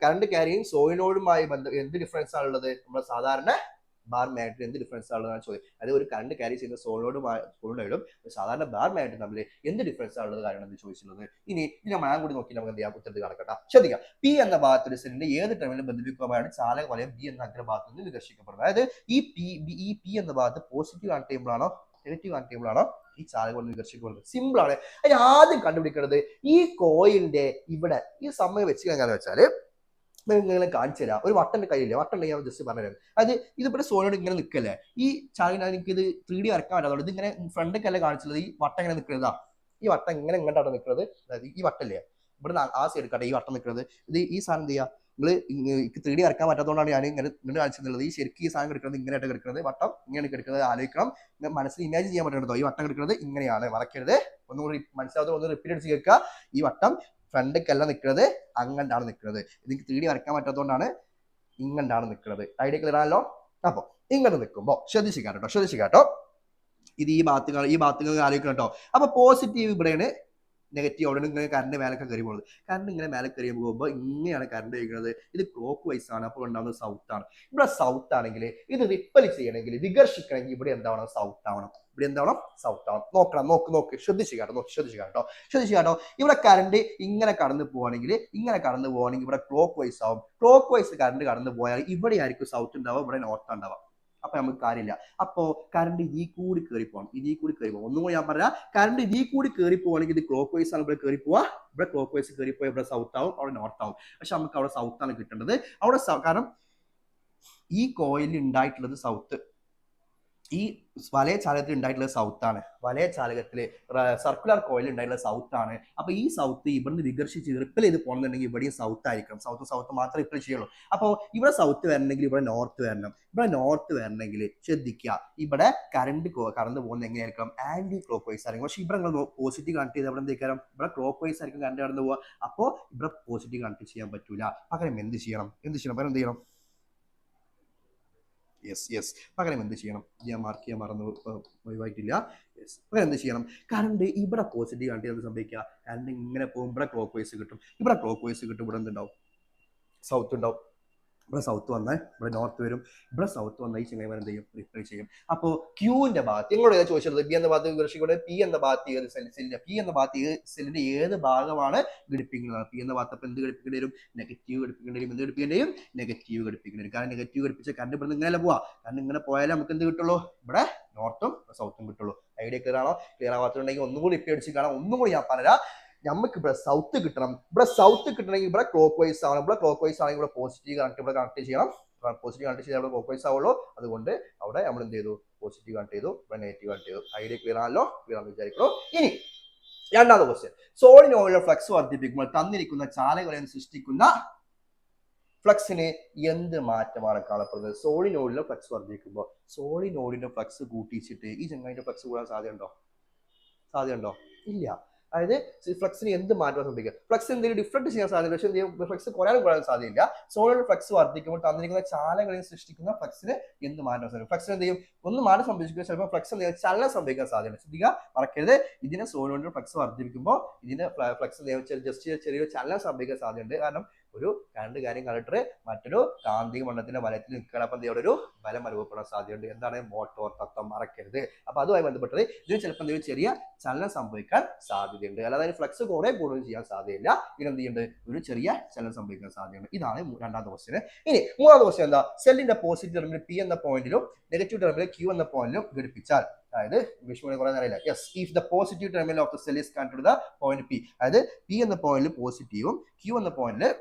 കറന്റ് ക്യാരിയിങ് സോളിനോയിഡുമായി എന്ത് ഡിഫറൻസ് ആണുള്ളത്, നമ്മുടെ സാധാരണ ബാർ മാഗ്നറ്റിന് എന്ത് ഡിഫറൻസ് ആണുള്ളതാണ് ചോദ്യം. അതായത് ഒരു കറണ്ട് ക്യാരി ചെയ്യുന്ന സോളിനോയിഡും സാധാരണ ബാർ മാഗ്നറ്റും തമ്മിൽ എന്ത് ഡിഫറൻസ് ആണുള്ളത് കാര്യമാണ് ചോദിച്ചിട്ടുള്ളത്. ഇനി നമ്മൾ കൂടി നോക്കി നമുക്ക് എന്ത് ചെയ്യാം ഉത്തരത്തിൽ കണക്കട്ടാം. ശ്രദ്ധിക്കാം, പി എന്ന ഭാഗത്തൊരു സെല്ലിന്റെ ഏത് ടെർമിനലും ബന്ധിപ്പിക്കുമ്പോഴാണ് ചാലക വലയം ബി എന്ന അഗ്രഭാഗത്ത് നിന്ന് വികർഷിക്കപ്പെടുന്നത്. അതായത് ഈ പി എന്ന ഭാഗത്ത് പോസിറ്റീവ് കണക്ട് ചെയ്യുമ്പോഴാണോ നെഗറ്റീവ് കണക്ട് ചെയ്യുമ്പോഴാണോ ഈ ചാലക വലയം വികർഷിക്കപ്പെടുന്നത്. സിമ്പിൾ ആണ്. അതിന് ആദ്യം കണ്ടുപിടിക്കുന്നത് ഈ കോയിലിന്റെ ഇവിടെ ഈ സമയം വെച്ച് കഴിഞ്ഞാൽ വെച്ചാല് നിങ്ങളെ കാണിച്ചു തരാം. ഒരു വട്ടന്റെ കയ്യില്ലേ, വട്ടം ഉണ്ടെങ്കിൽ ഞാൻ ജസ്റ്റ് പറഞ്ഞുതരാം. അത് ഇതിവിടെ സോളിനോട് ഇങ്ങനെ നിൽക്കല്ലേ, ഈ ചാലിന് എനിക്ക് ഇത് 3D വരക്കാൻ പറ്റാത്തതുകൊണ്ട് ഇതിങ്ങനെ ഫ്രണ്ടൊക്കെയല്ലേ കാണിച്ചത്. ഈ വട്ടം ഇങ്ങനെ നിൽക്കുന്നതാ, ഈ വട്ടം ഇങ്ങനെ ഇങ്ങോട്ടാണ് നിൽക്കുന്നത്. അതായത് ഈ വട്ടല്ലേ ഇവിടെ ആ സൈഡ് എടുക്കട്ടെ, ഈ വട്ടം നിൽക്കുന്നത്. ഇത് ഈ സാധനം എന്ത് ചെയ്യുക, നിങ്ങൾ 3D വരക്കാൻ പറ്റാത്തതുകൊണ്ടാണ് ഞാൻ ഇങ്ങനെ കാണിച്ചിട്ടുള്ളത്. ഈ ശരിക്കും ഈ സാധനം എടുക്കുന്നത് ഇങ്ങനെയായിട്ട് എടുക്കുന്നത്, വട്ടം ഇങ്ങനെ എടുക്കുന്നത് ആലോചിക്കണം, മനസ്സിൽ ഇമാജിൻ ചെയ്യാൻ പറ്റുന്നുണ്ടോ. ഈ വട്ടം എടുക്കുന്നത് ഇങ്ങനെയാണ്, മറക്കരുത്. ഒന്നുകൂടി മനസ്സിലാവാത്ത ഒന്ന് റിപ്പീറ്റ് അടിച്ച് കേൾക്കുക. ഈ വട്ടം ഫ്രണ്ടൊക്കെയല്ല നിൽക്കുന്നത്, അങ്ങണ്ടാണ് നിൽക്കുന്നത്. എനിക്ക് 3D വരയ്ക്കാൻ പറ്റാത്തതുകൊണ്ടാണ് ഇങ്ങണ്ടാണ് നിൽക്കുന്നത്. ഐഡിയ ക്ലിയർ ആണല്ലോ. അപ്പൊ ഇങ്ങനെ നിൽക്കുമ്പോൾ ശ്രദ്ധിച്ചിക്കാട്ടോ. ഇത് ഈ ഭാഗത്ത് ആലോചിക്കണം കേട്ടോ. അപ്പൊ പോസിറ്റീവ് ഇവിടെയാണ്, നെഗറ്റീവ് അവിടെ ഇങ്ങനെ കറണ്ട് മേലൊക്കെ കയറി പോകുന്നത്. കറണ്ട് ഇങ്ങനെ മേലെ കയറി പോകുമ്പോൾ ഇങ്ങനെയാണ് കറണ്ട് കഴിക്കുന്നത്. ഇത് ക്ലോക്ക് വൈസ് ആണ്, അപ്പോൾ ഉണ്ടാവുന്നത് സൗത്ത് ആണ്. ഇവിടെ സൗത്ത് ആണെങ്കിൽ ഇത് റിപ്പൽ ചെയ്യണമെങ്കിൽ വികർഷിക്കണമെങ്കിൽ ഇവിടെ എന്താവണം, സൗത്ത് ആവണം. ഇവിടെ എന്താവണം, സൗത്ത് ആവണം. നോക്ക് ശ്രദ്ധിച്ചിക്കാട്ടോ. ഇവിടെ കറണ്ട് ഇങ്ങനെ കടന്നു പോവാണെങ്കിൽ ഇവിടെ ക്ലോക്ക് വൈസ് ആവും. ക്ലോക്ക് വൈസ് കറണ്ട് കടന്നു പോയാൽ ഇവിടെ ആയിരിക്കും സൗത്ത് ഉണ്ടാവുക, ഇവിടെ നോർത്ത് ഉണ്ടാവുക. അപ്പൊ നമുക്ക് കാര്യമില്ല. അപ്പോ കറണ്ട് ഇതിൽ കൂടി കയറി പോകണം. ഒന്നും കൂടി ഞാൻ പറയാം, കറണ്ട് ഇതിൽ കൂടി കയറി പോവാണെങ്കിൽ ഇത് ക്ലോക്ക് വൈസ് ആണ് ഇവിടെ കയറി പോവാ. ഇവിടെ ക്ലോക്ക് വൈസ് കയറി പോയാൽ ഇവിടെ സൗത്ത് ആവും, അവിടെ നോർത്ത് ആവും. പക്ഷെ നമുക്ക് അവിടെ സൗത്ത് ആണ് കിട്ടേണ്ടത്. അവിടെ കാരണം ഈ കോയിലിൽ ഉണ്ടായിട്ടുള്ളത് സൗത്ത്, ഈ വലയ ചാലകത്തിൽ ഉണ്ടായിട്ടുള്ളത് സൗത്ത് ആണ്. വലയ ചാലകത്തില് സർക്കുലർ കോയിൽ ഉണ്ടായിട്ടുള്ളത് സൗത്ത് ആണ്. അപ്പൊ ഈ സൗത്ത് ഇവിടുന്ന് വികർഷിച്ച് റിപ്പൽ ചെയ്ത് പോകണമെന്നുണ്ടെങ്കിൽ ഇവിടെയും സൗത്ത് ആയിരിക്കണം. സൗത്ത് മാത്രമേ റിപ്പൽ ചെയ്യുള്ളൂ. അപ്പോൾ ഇവിടെ സൗത്ത് വരണമെങ്കിൽ ഇവിടെ നോർത്ത് വരണം. ഇവിടെ നോർത്ത് വരണമെങ്കിൽ ശ്രദ്ധിക്കുക, ഇവിടെ കറണ്ട് കടന്നു പോകുന്നത് എങ്ങനെയായിരിക്കും, ആന്റി ക്ലോക്ക് വൈസ് ആയിരിക്കും. പക്ഷെ ഇവിടെ നിങ്ങൾ പോസിറ്റീവ് കണക്ട് ചെയ്ത് ഇവിടെ എന്തൊക്കെയാണ്, ഇവിടെ ക്ലോക്ക് വൈസ് ആയിരിക്കും കറണ്ട് കടന്നു പോവുക. അപ്പോൾ ഇവിടെ പോസിറ്റീവ് കണക്ട് ചെയ്യാൻ പറ്റൂല. പകരം എന്ത് ചെയ്യണം, പകരം എന്ത് ചെയ്യണം, പകരം എന്ത് ചെയ്യണം, ഞാൻ മാർക്ക് ചെയ്യാൻ മറന്നു ഒഴിവായിട്ടില്ല. പകരം എന്ത് ചെയ്യണം, കറണ്ട് ഇവിടെ പോസിറ്റീവ് കറണ്ട് എന്ത് സംഭവിക്കുക, കറണ്ട് ഇങ്ങനെ പോകും, ഇവിടെ ക്ലോക്ക് വൈസ് കിട്ടും. ഇവിടെ എന്തുണ്ടാവും, സൗത്ത് ഉണ്ടാവും. ഇവിടെ സൗത്ത് വന്നാൽ ഇവിടെ നോർത്ത് വരും. ഇവിടെ സൗത്ത് വന്നാൽ ഈ ചെങ്ങൈമാർ എന്ത് ചെയ്യും, റിപ്ലൈ ചെയ്യും. അപ്പോൾ ക്യൂവിന്റെ ഭാഗത്ത് നിങ്ങളോട് ചോദിച്ചത് ബി എന്ന ഭാഗത്ത് വികർഷിക്കുന്നത്, പി എന്ന ഭാഗത്ത് ഏത് സെല്ലിന്റെ ഏത് ഭാഗമാണ് ഘടിപ്പിക്കുന്നത്. പി എന്ന ഭാഗത്ത് എന്ത് ഘടിപ്പിക്കേണ്ടി വരും, നെഗറ്റീവ് ഘടിപ്പിക്കേണ്ടി വരും. നെഗറ്റീവ് ഘടിപ്പിക്കേണ്ടി വരും. കാരണം നെഗറ്റീവ് ഘടിപ്പിച്ച കറണ്ട് ഇവിടെ ഇങ്ങനെ പോവാ. കാരണം ഇങ്ങനെ പോയാലേ നമുക്ക് എന്ത് കിട്ടുള്ളൂ, ഇവിടെ നോർത്തും സൗത്തും കിട്ടുള്ളൂ. ഐഡിയ ക്ലിയർ ആണോ? ക്ലിയർ ആവാത്തുണ്ടെങ്കിൽ ഒന്നും കൂടി റിപ്പീറ്റ് അടിച്ച് കാണാം. ഒന്നും കൂടി ഞാൻ പറയാം. നമുക്ക് ഇവിടെ സൗത്ത് കിട്ടണം. ഇവിടെ സൗത്ത് കിട്ടണമെങ്കിൽ ഇവിടെ ക്ലോക്ക് വൈസ് ആണ്. ഇവിടെ ക്ലോക്ക് വൈസ് ആണെങ്കിൽ ഇവിടെ പോസിറ്റീവ് കണക്ട് ചെയ്യണം. പോസിറ്റീവ് കണക്ട് ചെയ്താൽ ഇവിടെ ക്ലോക്ക് വൈസ് ആവുള്ളൂ. അതുകൊണ്ട് അവിടെ നമ്മൾ എന്ത് ചെയ്തു, പോസിറ്റീവ് കണക്ട് ചെയ്തു, ഇവിടെ നെഗറ്റീവ് കണക്ട് ചെയ്തു. ഐഡിയ ക്ലിയർ ആണല്ലോ? ക്ലിയർ ആണെന്ന് വിചാരിക്കുന്നു. ഇനി രണ്ടാമത്തെ ക്വസ്റ്റ്യൻ, സോളിനോയിഡിലെ ഫ്ലക്സ് വർദ്ധിപ്പിക്കുമ്പോൾ തന്നിരിക്കുന്ന ചാലകവലയം സൃഷ്ടിക്കുന്ന ഫ്ലക്സിന് എന്ത് മാറ്റമാണ് കാണപ്പെടുന്നത്? സോളിനോയിഡിലെ ഫ്ലക്സ് വർദ്ധിക്കുമ്പോൾ സോളിനോയിഡിന്റെ ഫ്ലക്സ് കൂട്ടിച്ചിട്ട് ഈ ചെങ്ങായിന്റെ ഫ്ലക്സ് കൂടാൻ സാധ്യതയുണ്ടോ? ഇല്ല. അതായത് ഫ്ലക്സിന് എന്ത് മാറ്റം സംഭവിക്കുക, ഫ്ലക്സ് എന്തെങ്കിലും ഡിഫറെന്റ് ചെയ്യാൻ സാധ്യത, പക്ഷേ ഫ്ലക്സ് കൂടാൻ സാധ്യതയില്ല. സോളിനോയിഡ് ഫ്ലക്സ് വർദ്ധിക്കുമ്പോൾ തന്നിരിക്കുന്ന ചാലകവലയം സൃഷ്ടിക്കുന്ന ഫ്ലക്സിന് എന്ത് മാറ്റം സംഭവിക്കും? ഫ്ലക്സിന് എന്ത് ചെയ്യും, ഒന്ന് മാറ്റം സംഭവിക്കുക, ചിലപ്പോൾ ഫ്ലക്സ് ചലനം സംഭവിക്കാൻ സാധ്യത. ശ്രദ്ധിക്കുക, മറക്കരുത്. ഇതിനെ സോളിനോയിഡ് ഫ്ലക്സ് വർദ്ധിപ്പിക്കുമ്പോൾ ഇതിന്റെ ഫ്ലക്സ് ജസ്റ്റ് ചെറിയൊരു ചലനം സംഭവിക്കാൻ സാധ്യതയുണ്ട്. കാരണം ഒരു കറണ്ട് കാര്യം കണ്ടക്ടർ മറ്റൊരു കാന്തിക മണ്ഡലത്തിന്റെ വലയത്തിൽ നിൽക്കണം. അപ്പൊ അവിടെ ഒരു ബലം അനുഭവപ്പെടാൻ സാധ്യതയുണ്ട്. എന്താണ് മോട്ടോർ തത്വം, മറക്കരുത്. അപ്പൊ അതുമായി ബന്ധപ്പെട്ടത് ഇതിന് ചിലപ്പോൾ എന്തെങ്കിലും ചെറിയ ചലനം സംഭവിക്കാൻ സാധ്യതയുണ്ട്. അല്ലാതെ ഫ്ലക്സ് കുറെ കൂടുതൽ ചെയ്യാൻ സാധ്യതയില്ല. ഇതിനെന്ത് ചെയ്യുന്നുണ്ട്, ഒരു ചെറിയ ചലനം സംഭവിക്കാൻ സാധ്യതയുണ്ട്. ഇതാണ് രണ്ടാമത്തെ ക്വസ്റ്റ്യൻ. ഇനി മൂന്നാമത്തെ ക്വസ്റ്റ്യൻ എന്താ, സെല്ലിന്റെ പോസിറ്റീവ് ടെർമിനൽ പി എന്ന പോയിന്റിലും നെഗറ്റീവ് ടെർമിനൽ ക്യൂ എന്ന പോയിന്റിലും ഘടിപ്പിച്ചാൽ, അതായത് ഇംഗ്ലീഷ് കുറെ അറിയില്ല. Yes, if the positive terminal of the cell is connected to the point P, അതായത് പി എന്ന പോയിന്റിൽ പോസിറ്റീവും ക്യൂ എന്ന പോയിന്റിൽ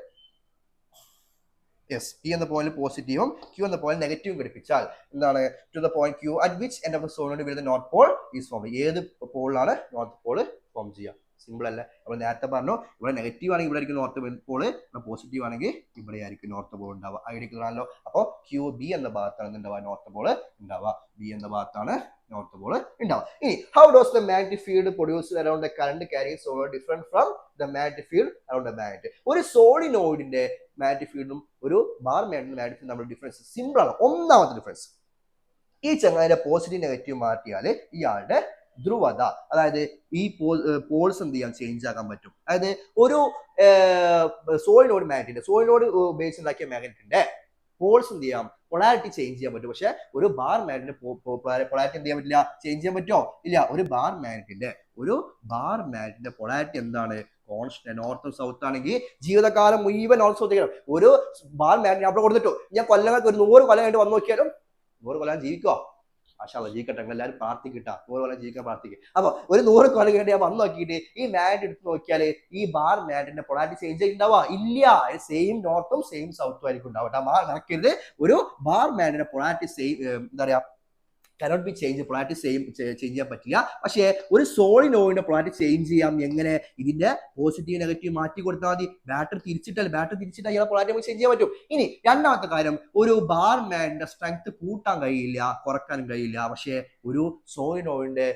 പി എന്ന പോയിന്റ് പോസിറ്റീവും ക്യൂ എന്ന പോയിന്റ് നെഗറ്റീവും ഘടിപ്പിച്ചാൽ എന്താണ്, to the point Q at which end of the solenoid will the north pole is form. ഏത് പോളിലാണ് നോർത്ത് പോൾ ഫോം ചെയ്യുക? സിമ്പിൾ അല്ലേ? നമ്മൾ നേരത്തെ പറഞ്ഞു, ഇവിടെ നെഗറ്റീവ് ആണെങ്കിൽ ഇവിടെ ആയിരിക്കും നോർത്ത് പോള്, പോസിറ്റീവ് ആണെങ്കിൽ ഇവിടെ ആയിരിക്കും നോർത്ത് പോൾ ഉണ്ടാവുക. ഐഡിയലാണല്ലോ. അപ്പോൾ ക്യൂ ബി എന്ന ഭാഗത്താണ് ഉണ്ടാവുക നോർത്ത് പോള് ഉണ്ടാവുക. ബി എന്ന ഭാഗത്താണ് നോർത്ത് പോൾ ഉണ്ടാവുക. ഇനി how dose the magnetic field produce around the current carrying solenoid different from the magnetic field around the magnet? ഒരു സോളിനോയിഡിന്റെ മാഗ്നറ്റിക് ഫീൽഡും ഒരു ബാർ മാഗ്നറ്റിന്റെ മാഗ്നറ്റിക് ഫീൽഡും തമ്മിലുള്ള ഡിഫറൻസ് സിമ്പിൾ ആണ്. ഒന്നാമത്തെ ഡിഫറൻസ്, ഈ ചങ്ങാതിന്റെ പോസിറ്റീവ് നെഗറ്റീവ് മാറ്റിയാൽ ഇയാളുടെ ധ്രുവത, അതായത് ഈ പോൾസ് എന്ത് ചെയ്യാൻ ചേഞ്ച് ആക്കാൻ പറ്റും. അതായത് ഒരു സോളിനോയിഡ് മാഗ്നറ്റിന്റെ ഉപയോഗിച്ച് ഉണ്ടാക്കിയ മാഗ്നറ്റിന്റെ പോൾസ് എന്ത് ചെയ്യാം, പൊളാരിറ്റി ചേഞ്ച് ചെയ്യാൻ പറ്റും. പക്ഷെ ഒരു ബാർ മാഗ്നറ്റിന്റെ പൊളാരിറ്റി എന്ത് ചെയ്യാൻ പറ്റില്ല, ചേഞ്ച് ചെയ്യാൻ പറ്റുമോ? ഇല്ല. ഒരു ബാർ മാഗ്നറ്റിന്റെ പൊളാരിറ്റി എന്താണ്, കോൺസ്റ്റന്റ്. നോർത്തും സൗത്ത് ആണെങ്കിൽ ജീവിതകാലം മുഴുവൻ നോർത്ത് സൗത്ത് ചെയ്യണം. ഒരു ബാർ മാഗ്നറ്റ് അവിടെ കൊടുത്തിട്ടു ഞാൻ കൊല്ലങ്ങൾക്ക് ഒരു 100 കൊല്ലം കഴിഞ്ഞ് വന്നു നോക്കിയാലും 100 കൊല്ലം ജീവിക്കോ? മാഷാഅല്ലാഹ് ജീവിക്കട്ടെ, എല്ലാവരും പ്രാർത്ഥിക്കട്ടാ, 100 കൊല്ലം ജീവിക്കാൻ പ്രാർത്ഥിക്കുക. അപ്പൊ ഒരു 100 കൊല്ലം കഴിഞ്ഞ് ഞാൻ വന്ന് നോക്കിയിട്ട് ഈ മാഗ്നറ്റ് എടുത്ത് നോക്കിയാൽ ഈ ബാർ മാഗ്നറ്റിന്റെ പൊളാരിറ്റി ചേഞ്ച് ഉണ്ടാവുക ഇല്ല. സെയിം നോർത്തും സെയിം സൗത്തും ആയിരിക്കും ഉണ്ടാവട്ടെ. നടക്കരുത്. ഒരു ബാർ മാഗ്നറ്റിന്റെ പൊളാരിറ്റി സെയിം എന്താ പറയാ, cannot be changed. Polarity change ചെയ്യാൻ പറ്റില്ല. പക്ഷേ ഒരു സോളിനോയിഡിന്റെ പൊളാരിറ്റി ചേഞ്ച് ചെയ്യാം. എങ്ങനെ? ഇതിന്റെ പോസിറ്റീവ് നെഗറ്റീവ് മാറ്റി കൊടുത്താൽ മതി. ബാറ്ററി തിരിച്ചിട്ടാൽ ഇയാളെ പൊളാരിറ്റി നമുക്ക് ചേഞ്ച് ചെയ്യാൻ പറ്റും. ഇനി രണ്ടാമത്തെ കാര്യം, ഒരു ബാർ മാഗ്നറ്റിന്റെ സ്ട്രെങ്ത് കൂട്ടാൻ കഴിയില്ല, കുറക്കാനും കഴിയില്ല. പക്ഷേ ഒരു സോളിനോയിഡിന്റെ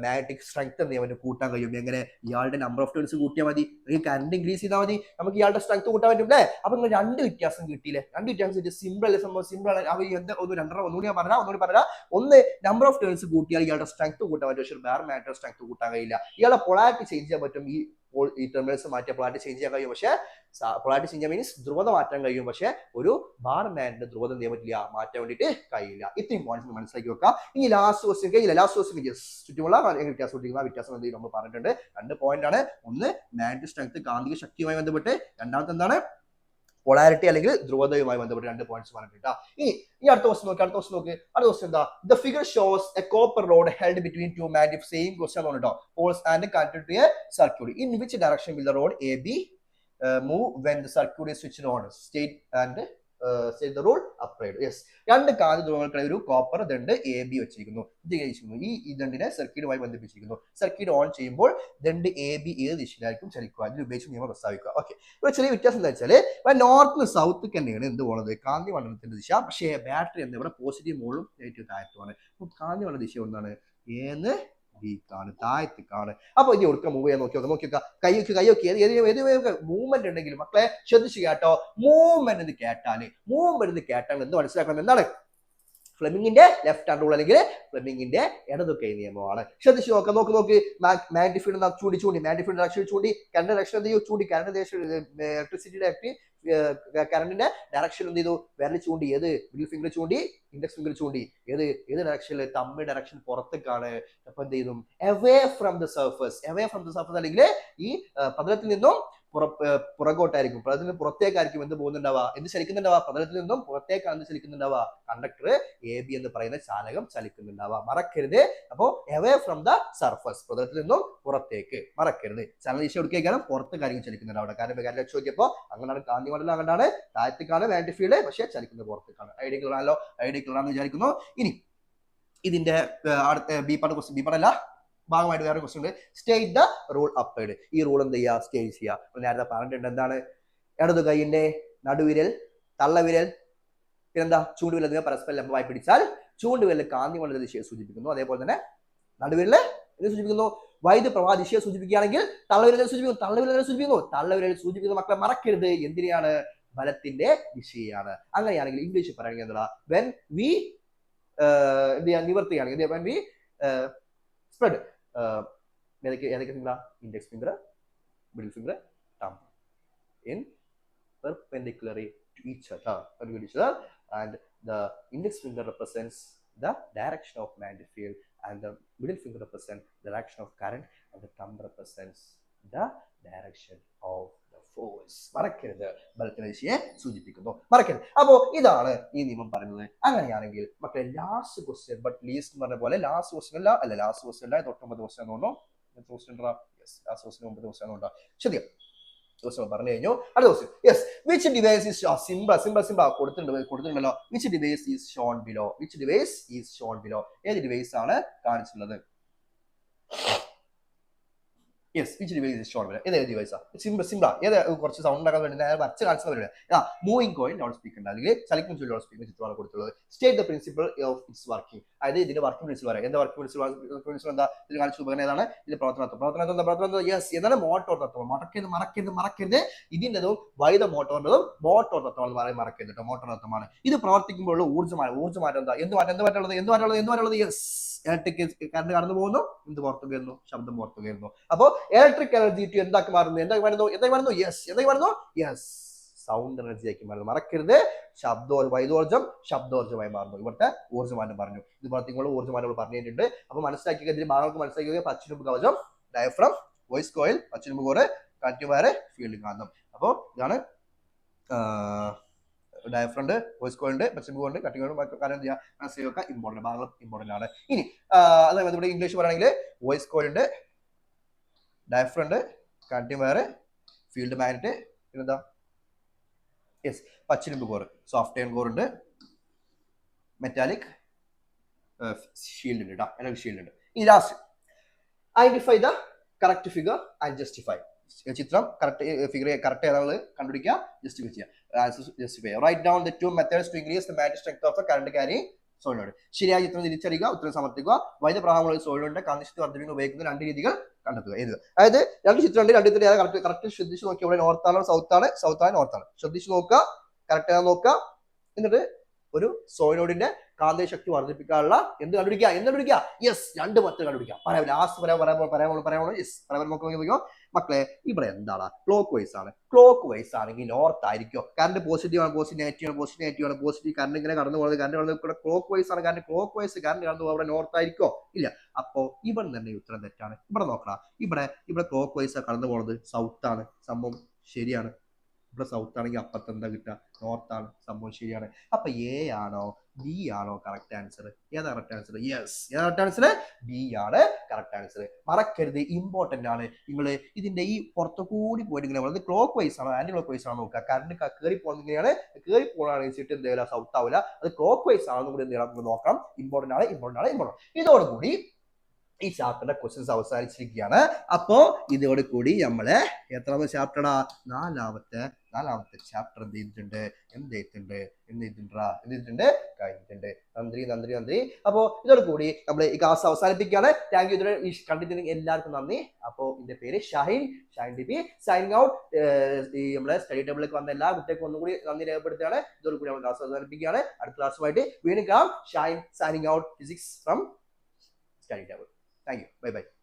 മാഗ്നറ്റിക് സ്ട്രെങ്ത് എന്ത് ചെയ്യാൻ പറ്റും, കൂട്ടാൻ കഴിയും. എങ്ങനെ? ഇയാളുടെ നമ്പർ ഓഫ് ടേൺസ് കൂട്ടിയാൽ മതി, കറണ്ട് ഇൻക്രീസ് ചെയ്താൽ മതി, നമുക്ക് ഇയാളുടെ സ്ട്രെങ്ത് കൂട്ടാൻ പറ്റും അല്ലേ? അപ്പൊ നിങ്ങൾ രണ്ട് വ്യത്യാസം കിട്ടിയില്ലേ? രണ്ട് വ്യത്യാസം കിട്ടിയ സിമ്പിൾ അല്ലേ സംഭവം? സിമ്പിൾ ആണ്. അവർ എന്താ ഒന്നുകൂടി ഞാൻ പറഞ്ഞ ഒന്ന്, നമ്പർ ഓഫ് ടേൺസ് കൂട്ടിയാൽ ഇയാളുടെ സ്ട്രെങ്ത് കൂട്ടാൻ പറ്റും. പക്ഷേ ബാർ മാഗ്നറ്റിന്റെ സ്ട്രെങ്ത് കൂട്ടാൻ കഴിയില്ല. ഇയാളുടെ പൊളാരിറ്റി ചേഞ്ച് ചെയ്യാൻ പറ്റും. ഈ ടെർമിനൽസ് മാറ്റിയ പൊളാരിറ്റി ചേഞ്ച് ചെയ്യാൻ കഴിയും. പക്ഷേ പൊളാരിറ്റി ചേഞ്ച് ചെയ്യാൻ മീൻസ് ധ്രുവത മാറ്റാൻ കഴിയും. പക്ഷേ ഒരു ബാർ മാഗ്നറ്റിന്റെ ധ്രുവത ചെയ്യാൻ പറ്റില്ല, മാറ്റാൻ വേണ്ടിയിട്ട് കഴിയില്ല. ഇത്രയും പോയിന്റ്സ് മനസ്സിലാക്കി വെക്കാം. ഇനി ലാസ്റ്റ് ക്വസ്റ്റ്യൻ ചുറ്റുമുള്ള വ്യത്യാസം എന്തെങ്കിലും നമ്മൾ പറഞ്ഞിട്ടുണ്ട്. 2 പോയിന്റ് ആണ്. ഒന്ന് മാഗ്നറ്റിക് സ്ട്രെങ്ത്, കാന്തിക ശക്തിയുമായി ബന്ധപ്പെട്ട്. രണ്ടാമത്തെ എന്താണ്, പൊളാരിറ്റി അല്ലെങ്കിൽ ധ്രുവതയുമായി ബന്ധപ്പെട്ട് 2 പോയിന്റ്സ് പറഞ്ഞിട്ടാ. ഈ അടുത്ത ക്വസ്റ്റ്യൻ നോക്ക്. അടുത്ത ക്വസ്റ്റ്യൻ എന്താ? The figure shows a copper rod held between 2 magnetic same question പറഞ്ഞിട്ടോ. Poles and connected to a circuit. In which direction will the rod A B move when the circuit is switched on? State and the rule applied. Yes, രണ്ട് കാന്തിക ധ്രുവങ്ങൾക്കിടയിൽ ഒരു കോപ്പർ ദണ്ട് എ ബി വെച്ചിരിക്കുന്നു. ഈ ദണ്ടിനെ സർക്യൂട്ടുമായി ബന്ധിപ്പിച്ചിരിക്കുന്നു. സർക്യൂട്ട് ഓൺ ചെയ്യുമ്പോൾ ദണ്ട് എ ബി ഏത് ദിശയിലായിരിക്കും ചലിക്കുക? അതിൽ ഉപയോഗിച്ച് നിയമം പ്രസ്താവിക്കുക. ഓക്കെ, ഇവിടെ ചെറിയ വ്യത്യാസം എന്താ വെച്ചാൽ നോർത്ത് സൗത്ത് തന്നെയാണ് എന്ത് പോകുന്നത്, കാന്തിക മണ്ഡലത്തിന്റെ ദിശ. പക്ഷേ ബാറ്ററി എന്താ ഇവിടെ പോസിറ്റീവ് മുകളിലും നെഗറ്റീവ് താഴത്തുമാണ്. കാന്തിക മണ്ഡല ദിശ ഒന്നാണ്, ഏന്ന് വീക്കാണ്, താഴത്തേക്കാണ്. അപ്പൊ ഇനി ഒടുക്ക മൂവ് ചെയ്യാൻ നോക്കിയൊക്കെ കൈയൊക്കെ ഏത് മൂവ്മെന്റ് ഉണ്ടെങ്കിലും മക്കളെ ശ്രദ്ധിച്ചു കേട്ടോ. മൂവ്മെന്റ് കേട്ടാൽ എന്ത് മനസ്സിലാക്കണം? എന്താണ് ഫ്ലെമിങ്ങിന്റെ ലെഫ്റ്റ് ഹാൻഡ് റൂൾ അല്ലെങ്കിൽ ഫ്ലെമിങ്ങിന്റെ ഇടതു കൈ നിയമമാണ്. ശ്രദ്ധിച്ചു നോക്ക്. മാഗ്നറ്റിക് ഫീൽഡ് ചൂണ്ടി മാഗ്നറ്റിക് ഫീൽഡ് ഡയറക്ഷൻ ചൂണ്ടി, കറണ്ട് ഡയറക്ഷൻ എന്ത് ചെയ്യും? ചൂണ്ടി കറണ്ട് ഇലക്ട്രിസിറ്റിയുടെ കറണ്ടിന്റെ ഡയറക്ഷൻ എന്ത് ചെയ്തു? വിരൽ ചൂണ്ടി. ഏത്? മിഡിൽ ഫിംഗർ ചൂണ്ടി, ഇൻഡെക്സ് ഫിംഗർ ചൂണ്ടി. ഏത് ഡയറക്ഷനിൽ? തമ്പ് ഡയറക്ഷൻ പുറത്തേക്കാണ്. അപ്പൊ എന്ത് ചെയ്തു? അവേ ഫ്രം ദ സർഫസ് അല്ലെങ്കിൽ ഈ പതലത്തിൽ നിന്നും പുറകോട്ടായിരിക്കും, പ്രതലത്തിൽ നിന്ന് പുറത്തേക്കായിരിക്കും എന്ത് പോകുന്നുണ്ടാവുക, എന്ത് ചലിക്കുന്നുണ്ടാവുക? പ്രതലത്തിൽ നിന്നും പുറത്തേക്കാണ് എന്ത് ചലിക്കുന്നുണ്ടാവുക? കണ്ടക്ടർ എ ബി എന്ന് പറയുന്ന ചാലകം ചലിക്കുന്നുണ്ടാവുക. മറക്കരുത്. അപ്പോ അവേ ഫ്രം ദ സർഫസ്, പ്രതലത്തിൽ നിന്നും പുറത്തേക്ക്. മറക്കരുത്. ചലന ദിശ എടുക്കുകയാണ് പുറത്തേക്കായിരിക്കും ചലിക്കുന്നുണ്ടാവുക. കാരണം കാര്യം ചോദിച്ചപ്പോ അങ്ങനെയാണ് കാന്തിക മണ്ഡലം, അങ്ങനെയാണ് താഴത്തേക്കാണ് മാഗ്നറ്റിക് ഫീൽഡ്, പക്ഷേ ചലിക്കുന്നത് പുറത്തേക്കാണ്. ഐഡിയ ക്ലിയർ ആണെന്ന് വിചാരിക്കുന്നു. ഇനി ഇതിന്റെ ബി പാർട്ടല്ല ഭാഗമായിട്ട് വേറെ ക്വസ്റ്റ്യൻ ഉണ്ട്. State the rule applied. ഈ റൂൾ എന്ത് ചെയ്യുക? സ്റ്റേറ്റ് ചെയ്യുക. നേരത്തെ പറഞ്ഞിട്ടുണ്ട് എന്താണ്? ഇടതു കൈയിന്റെ നടുവിരൽ, തള്ളവിരൽ, പിന്നെന്താ ചൂണ്ടുവിരൽ എന്നിവ പരസ്പരം ലംബമായി പിടിച്ചാൽ ചൂണ്ടുവിരൽ കാന്തിക മണ്ഡല ദിശയെ സൂചിപ്പിക്കുന്നു. അതേപോലെ തന്നെ നടുവിരല് എന്ത് സൂചിപ്പിക്കുന്നു? വൈദ്യുത പ്രവാഹ ദിശയെ സൂചിപ്പിക്കുകയാണെങ്കിൽ തള്ളവിരൽ സൂചിപ്പിക്കുന്നു. മക്കളെ മറക്കരുത്. എന്തിനെയാണ്? ബലത്തിന്റെ ദിശയാണ്. അങ്ങനെയാണെങ്കിൽ ഇംഗ്ലീഷിൽ പറയുന്നത് എന്താ? വെൻ വി എന്ത് ചെയ്യാൻ നിവർത്തുകയാണെങ്കിൽ, വെൻ വി സ്പ്രെഡ് ഏതൊക്കെ finger? Index finger, middle finger, thumb. In perpendicularly to each other, and the index finger represents the direction of magnetic field, and the middle finger represents the direction of current, and the thumb represents the direction of the force. മറക്കരുത്, ബലത്തിന്റെ ദിശയെ സൂചിപ്പിക്കുന്നു, മറക്കരുത്. അപ്പോ ഇതാണ് ഈ നിയമം പറയുന്നത്. അങ്ങനെയാണെങ്കിൽ മക്കളെ ലാസ്റ്റ് ക്വസ്റ്റ്യൻ, ബട്ട് ലീസ്റ്റ് എന്ന് പറഞ്ഞ പോലെ ലാസ്റ്റ് ക്വസ്റ്റ്യൻ അല്ല ലാസ്റ്റ് ക്വസ്റ്റ്യൻ അല്ല, 9 ക്വസ്റ്റ്യൻ തോന്നുന്നു. ക്വസ്റ്റ്യൻ ലാസ്റ്റ് ക്വസ്റ്റ്യൻ 9 ക്വസ്റ്റ്യൻ ഉണ്ടോ? ശരി, ക്വസ്റ്റ്യൻ പറഞ്ഞു കഴിഞ്ഞു. അടുത്ത question, yes, which device is കൊടുത്തിട്ടുണ്ടല്ലോ. Which device is shown below? Which device is shown below? ഏത് ഡിവൈസ് ആണ് കാണിച്ചിട്ടുള്ളത്? Yes, which device is shown below? ഏത് ഡിവൈസാ? സിമ്പിളാ. ഏത് കുറച്ച് സൗണ്ട് ഉണ്ടാക്കാൻ വേണ്ടി ഞാൻ വരച്ച് കാണിച്ചു തരില്ല. മൂവിംഗ് കോയിൻ ലൗഡ് സ്പീക്കർ ഉണ്ട്, അല്ലെങ്കിൽ ചലിക്കുന്ന ലൗഡ് സ്പീക്കർ ചിത്രമാണ് കൊടുത്തുള്ളത്. State the principle of its working. അതായത് ഇതിന്റെ വർക്കിംഗ് പ്രിൻസിപ്പിൾ പറയാം. എന്താ വർക്കിംഗ് പ്രിൻസിപ്പിൾ? എന്താ ഇത് കാണിച്ചു ഉപകരണം ഏതാണ്? ഇത് പ്രവർത്തനം. യെസ്, എന്താണ്? മോട്ടോർ തത്വം. മറക്കരുത്. ഇതിൻ്റെതും വൈദ്യുത മോട്ടോറിൻ്റെതും മോട്ടോർ തത്വമാണ് മറക്കരുത് കേട്ടോ. മോട്ടോർ തത്വമാണ്. ഇത് പ്രവർത്തിക്കുമ്പോഴുള്ള ഊർജ്ജമാറ്റം എന്താ? എന്ത് മാറ്റമുള്ളത്? യെസ്, ഇലക്ട്രിക് കറണ്ട് കടന്നു പോകുന്നു, എന്ത് പുറത്തു കയറുന്നു? ശബ്ദം പുറത്തു കയറുന്നു. അപ്പോൾ ഇലക്ട്രിക് എനർജി ടു എന്താക്കി മാറുന്നു? യെസ്, സൗണ്ട് എനർജി ആക്കി മാറുന്നു. മറക്കരുത്, ശബ്ദോർജ്ജമായി മാറുന്നു. ഇവിടുത്തെ ഊർജ്ജമാറ്റം പറഞ്ഞു. ഇത് പ്രവർത്തിക്കുമ്പോൾ ഊർജ്ജമാറ്റം പറഞ്ഞിട്ടുണ്ട്. അപ്പൊ മനസ്സിലാക്കിയ ഇതിന്റെ ഭാഗങ്ങൾക്ക് മനസ്സിലാക്കിയ പച്ചിരുമ്പ് കവചം, ഡയഫ്രം, വോയിസ് കോയിൽ, പച്ചിരുമ്പ് കോറ്, കറന്റ് വയർ, ഫീൽഡ് കാന്തം. അപ്പോൾ ഇതാണ് ഡയഫ്രണ്ട്, വോയിസ് കോയിലുണ്ട്, പച്ചിരുമ്പ് കോലുണ്ട്, കട്ടിങ് കാര്യം ചെയ്യാം. മനസ്സിലാക്കുക, ഇമ്പോർട്ടന്റ് ഭാഗങ്ങൾ ഇമ്പോർട്ടന്റ് ആണ്. ഇനി അതായത് ഇവിടെ ഇംഗ്ലീഷ് പറയുകയാണെങ്കിൽ വോയിസ് കോയിലുണ്ട്, ഡയഫ്രണ്ട്, കറന്റ് വയർ, ഫീൽഡ് മാഗ്നറ്റ്, പിന്നെന്താ? യെസ്, പച്ചിരുമ്പ് കോർ, സോഫ്റ്റ് അയൺ കോർ ഉണ്ട്, മെറ്റാലിക് ഷീൽഡ് ഉണ്ട് കേട്ടോ, എനർജി ഷീൽഡ് ഉണ്ട്. ഇനി last, identify the correct figure and justify. ചിത്രം ഫിഗർ കറക്റ്റ് ഏതാണെന്ന് കണ്ടുപിടിക്കുക, ജസ്റ്റിഫൈ ചെയ്യുക. Write down the two methods to increase the magnetic strength of the current carrying solenoid. ശരിയായ ചിത്രം തിരിച്ചറിയുക, ഉത്തരം സമർത്ഥിക്കുക. വൈദ്യുത പ്രവാഹമുള്ള സോളിനോയിഡിന്റെ കാന്തികശക്തി വർദ്ധിപ്പിക്കാൻ ഉപയോഗിക്കുന്ന 2 രീതികൾ കണ്ടെത്തുക. അതായത് 2 ചിത്രമുണ്ട്, 2 ചിത്രം കറക്റ്റ് ശ്രദ്ധിച്ച് നോക്കി. ഇവിടെ നോർത്താണ്, സൗത്താണ്, നോർത്താണ്. ശ്രദ്ധിച്ച് നോക്കുക, കറക്റ്റ് ആണെന്ന് നോക്കുക. എന്നിട്ട് ഒരു സോളിനോയിഡിന്റെ കാന്തിക ശക്തി വർദ്ധിപ്പിക്കാനുള്ള എന്ത് കണ്ടുപിടിക്കുക? യെസ്, 2 മെത്തേഡ് കണ്ടുപിടിക്കാം. പറയാം. മക്കളെ, ഇവിടെ എന്താണ്? ക്ലോക്ക് വൈസ് ആണെങ്കിൽ നോർത്ത് ആയിരിക്കും. കറണ്ട് പോസിറ്റീവ് ആണ്, പോസിറ്റീവ് കറണ്ട് ഇങ്ങനെ കടന്നു പോകുന്നത്. കറണ്ട് ക്ലോക്ക് വൈസ് ആണ്. ക്ലോക്ക് വൈസ് കറണ്ട് കടന്നു പോകും, അവിടെ നോർത്ത് ആയിരിക്കോ? ഇല്ല. അപ്പോ ഇവിടെ തന്നെ ഉത്തരം തെറ്റാണ്. ഇവിടെ നോക്കണം, ഇവിടെ ക്ലോക്ക് വൈസ് കടന്നു പോകുന്നത് സൗത്ത് ആണ്, സംഭവം ശരിയാണ്. ഇവിടെ സൗത്ത് ആണെങ്കിൽ അപ്പത്തെ എന്താ കിട്ടുക? നോർത്ത് ആണ്, സംഭവം ശരിയാണ്. അപ്പൊ എ ആണോ ബി ആണോ കറക്റ്റ് ആൻസർ? ഏതാ correct answer? Yes, correct answer B ആണ് കറക്റ്റ് ആൻസർ. മറക്കരുത്, ഇമ്പോർട്ടന്റ് ആണ്. നിങ്ങൾ ഇതിന്റെ ഈ പുറത്തു കൂടി പോയിട്ട് ഇങ്ങനെ ക്ലോക്ക് വൈസ് ആണോ ആന്റി ക്ലോക്ക് വൈസ് ആണോ നോക്കുക. കറണ്ട് കയറി പോകുന്നത് ഇങ്ങനെയാണ്, കയറി പോകുന്നതാണെന്നിട്ട് എന്തെങ്കിലും സൗത്ത് ആവില്ല. അത് ക്ലോക്ക് വൈസ് ആണെന്ന് കൂടി എന്തെങ്കിലും നോക്കണം. ഇമ്പോർട്ടന്റ് ആണ്. ഇതോടുകൂടി ഈ ചാപ്റ്ററിന്റെ ക്വസ്റ്റ്യൻസ് അവസാനിച്ചിരിക്കുകയാണ്. അപ്പോ ഇതോടുകൂടി നമ്മള് എത്രാമത്തെ ചാപ്റ്ററാ? നാലാമത്തെ ചാപ്റ്റർ എന്ത് ചെയ്തിട്ടുണ്ട് കഴിഞ്ഞിട്ടുണ്ട്. നന്ദി. അപ്പോ ഇതോടുകൂടി നമ്മൾ ഈ ക്ലാസ് അവസാനിപ്പിക്കുകയാണ്. Thank you. കണ്ടിട്ടുണ്ടെങ്കിൽ എല്ലാവർക്കും നന്ദി. അപ്പോ എന്റെ പേര് ഷാഹിൻ ഡിപി, സൈനിങ് ഔട്ട്. ഈ നമ്മുടെ സ്റ്റഡി ടേബിളിലേക്ക് വന്ന എല്ലാ കുട്ടികൾക്കും ഒന്നും കൂടി നന്ദി രേഖപ്പെടുത്തുകയാണ്. ഇതോടുകൂടി നമ്മൾ ക്ലാസ് അവസാനിപ്പിക്കുകയാണ്. അടുത്ത ക്ലാസ്സുമായിട്ട് വീണ്ടും കാണാം. Shahin signing out, physics from study table. Thank you. Bye-bye.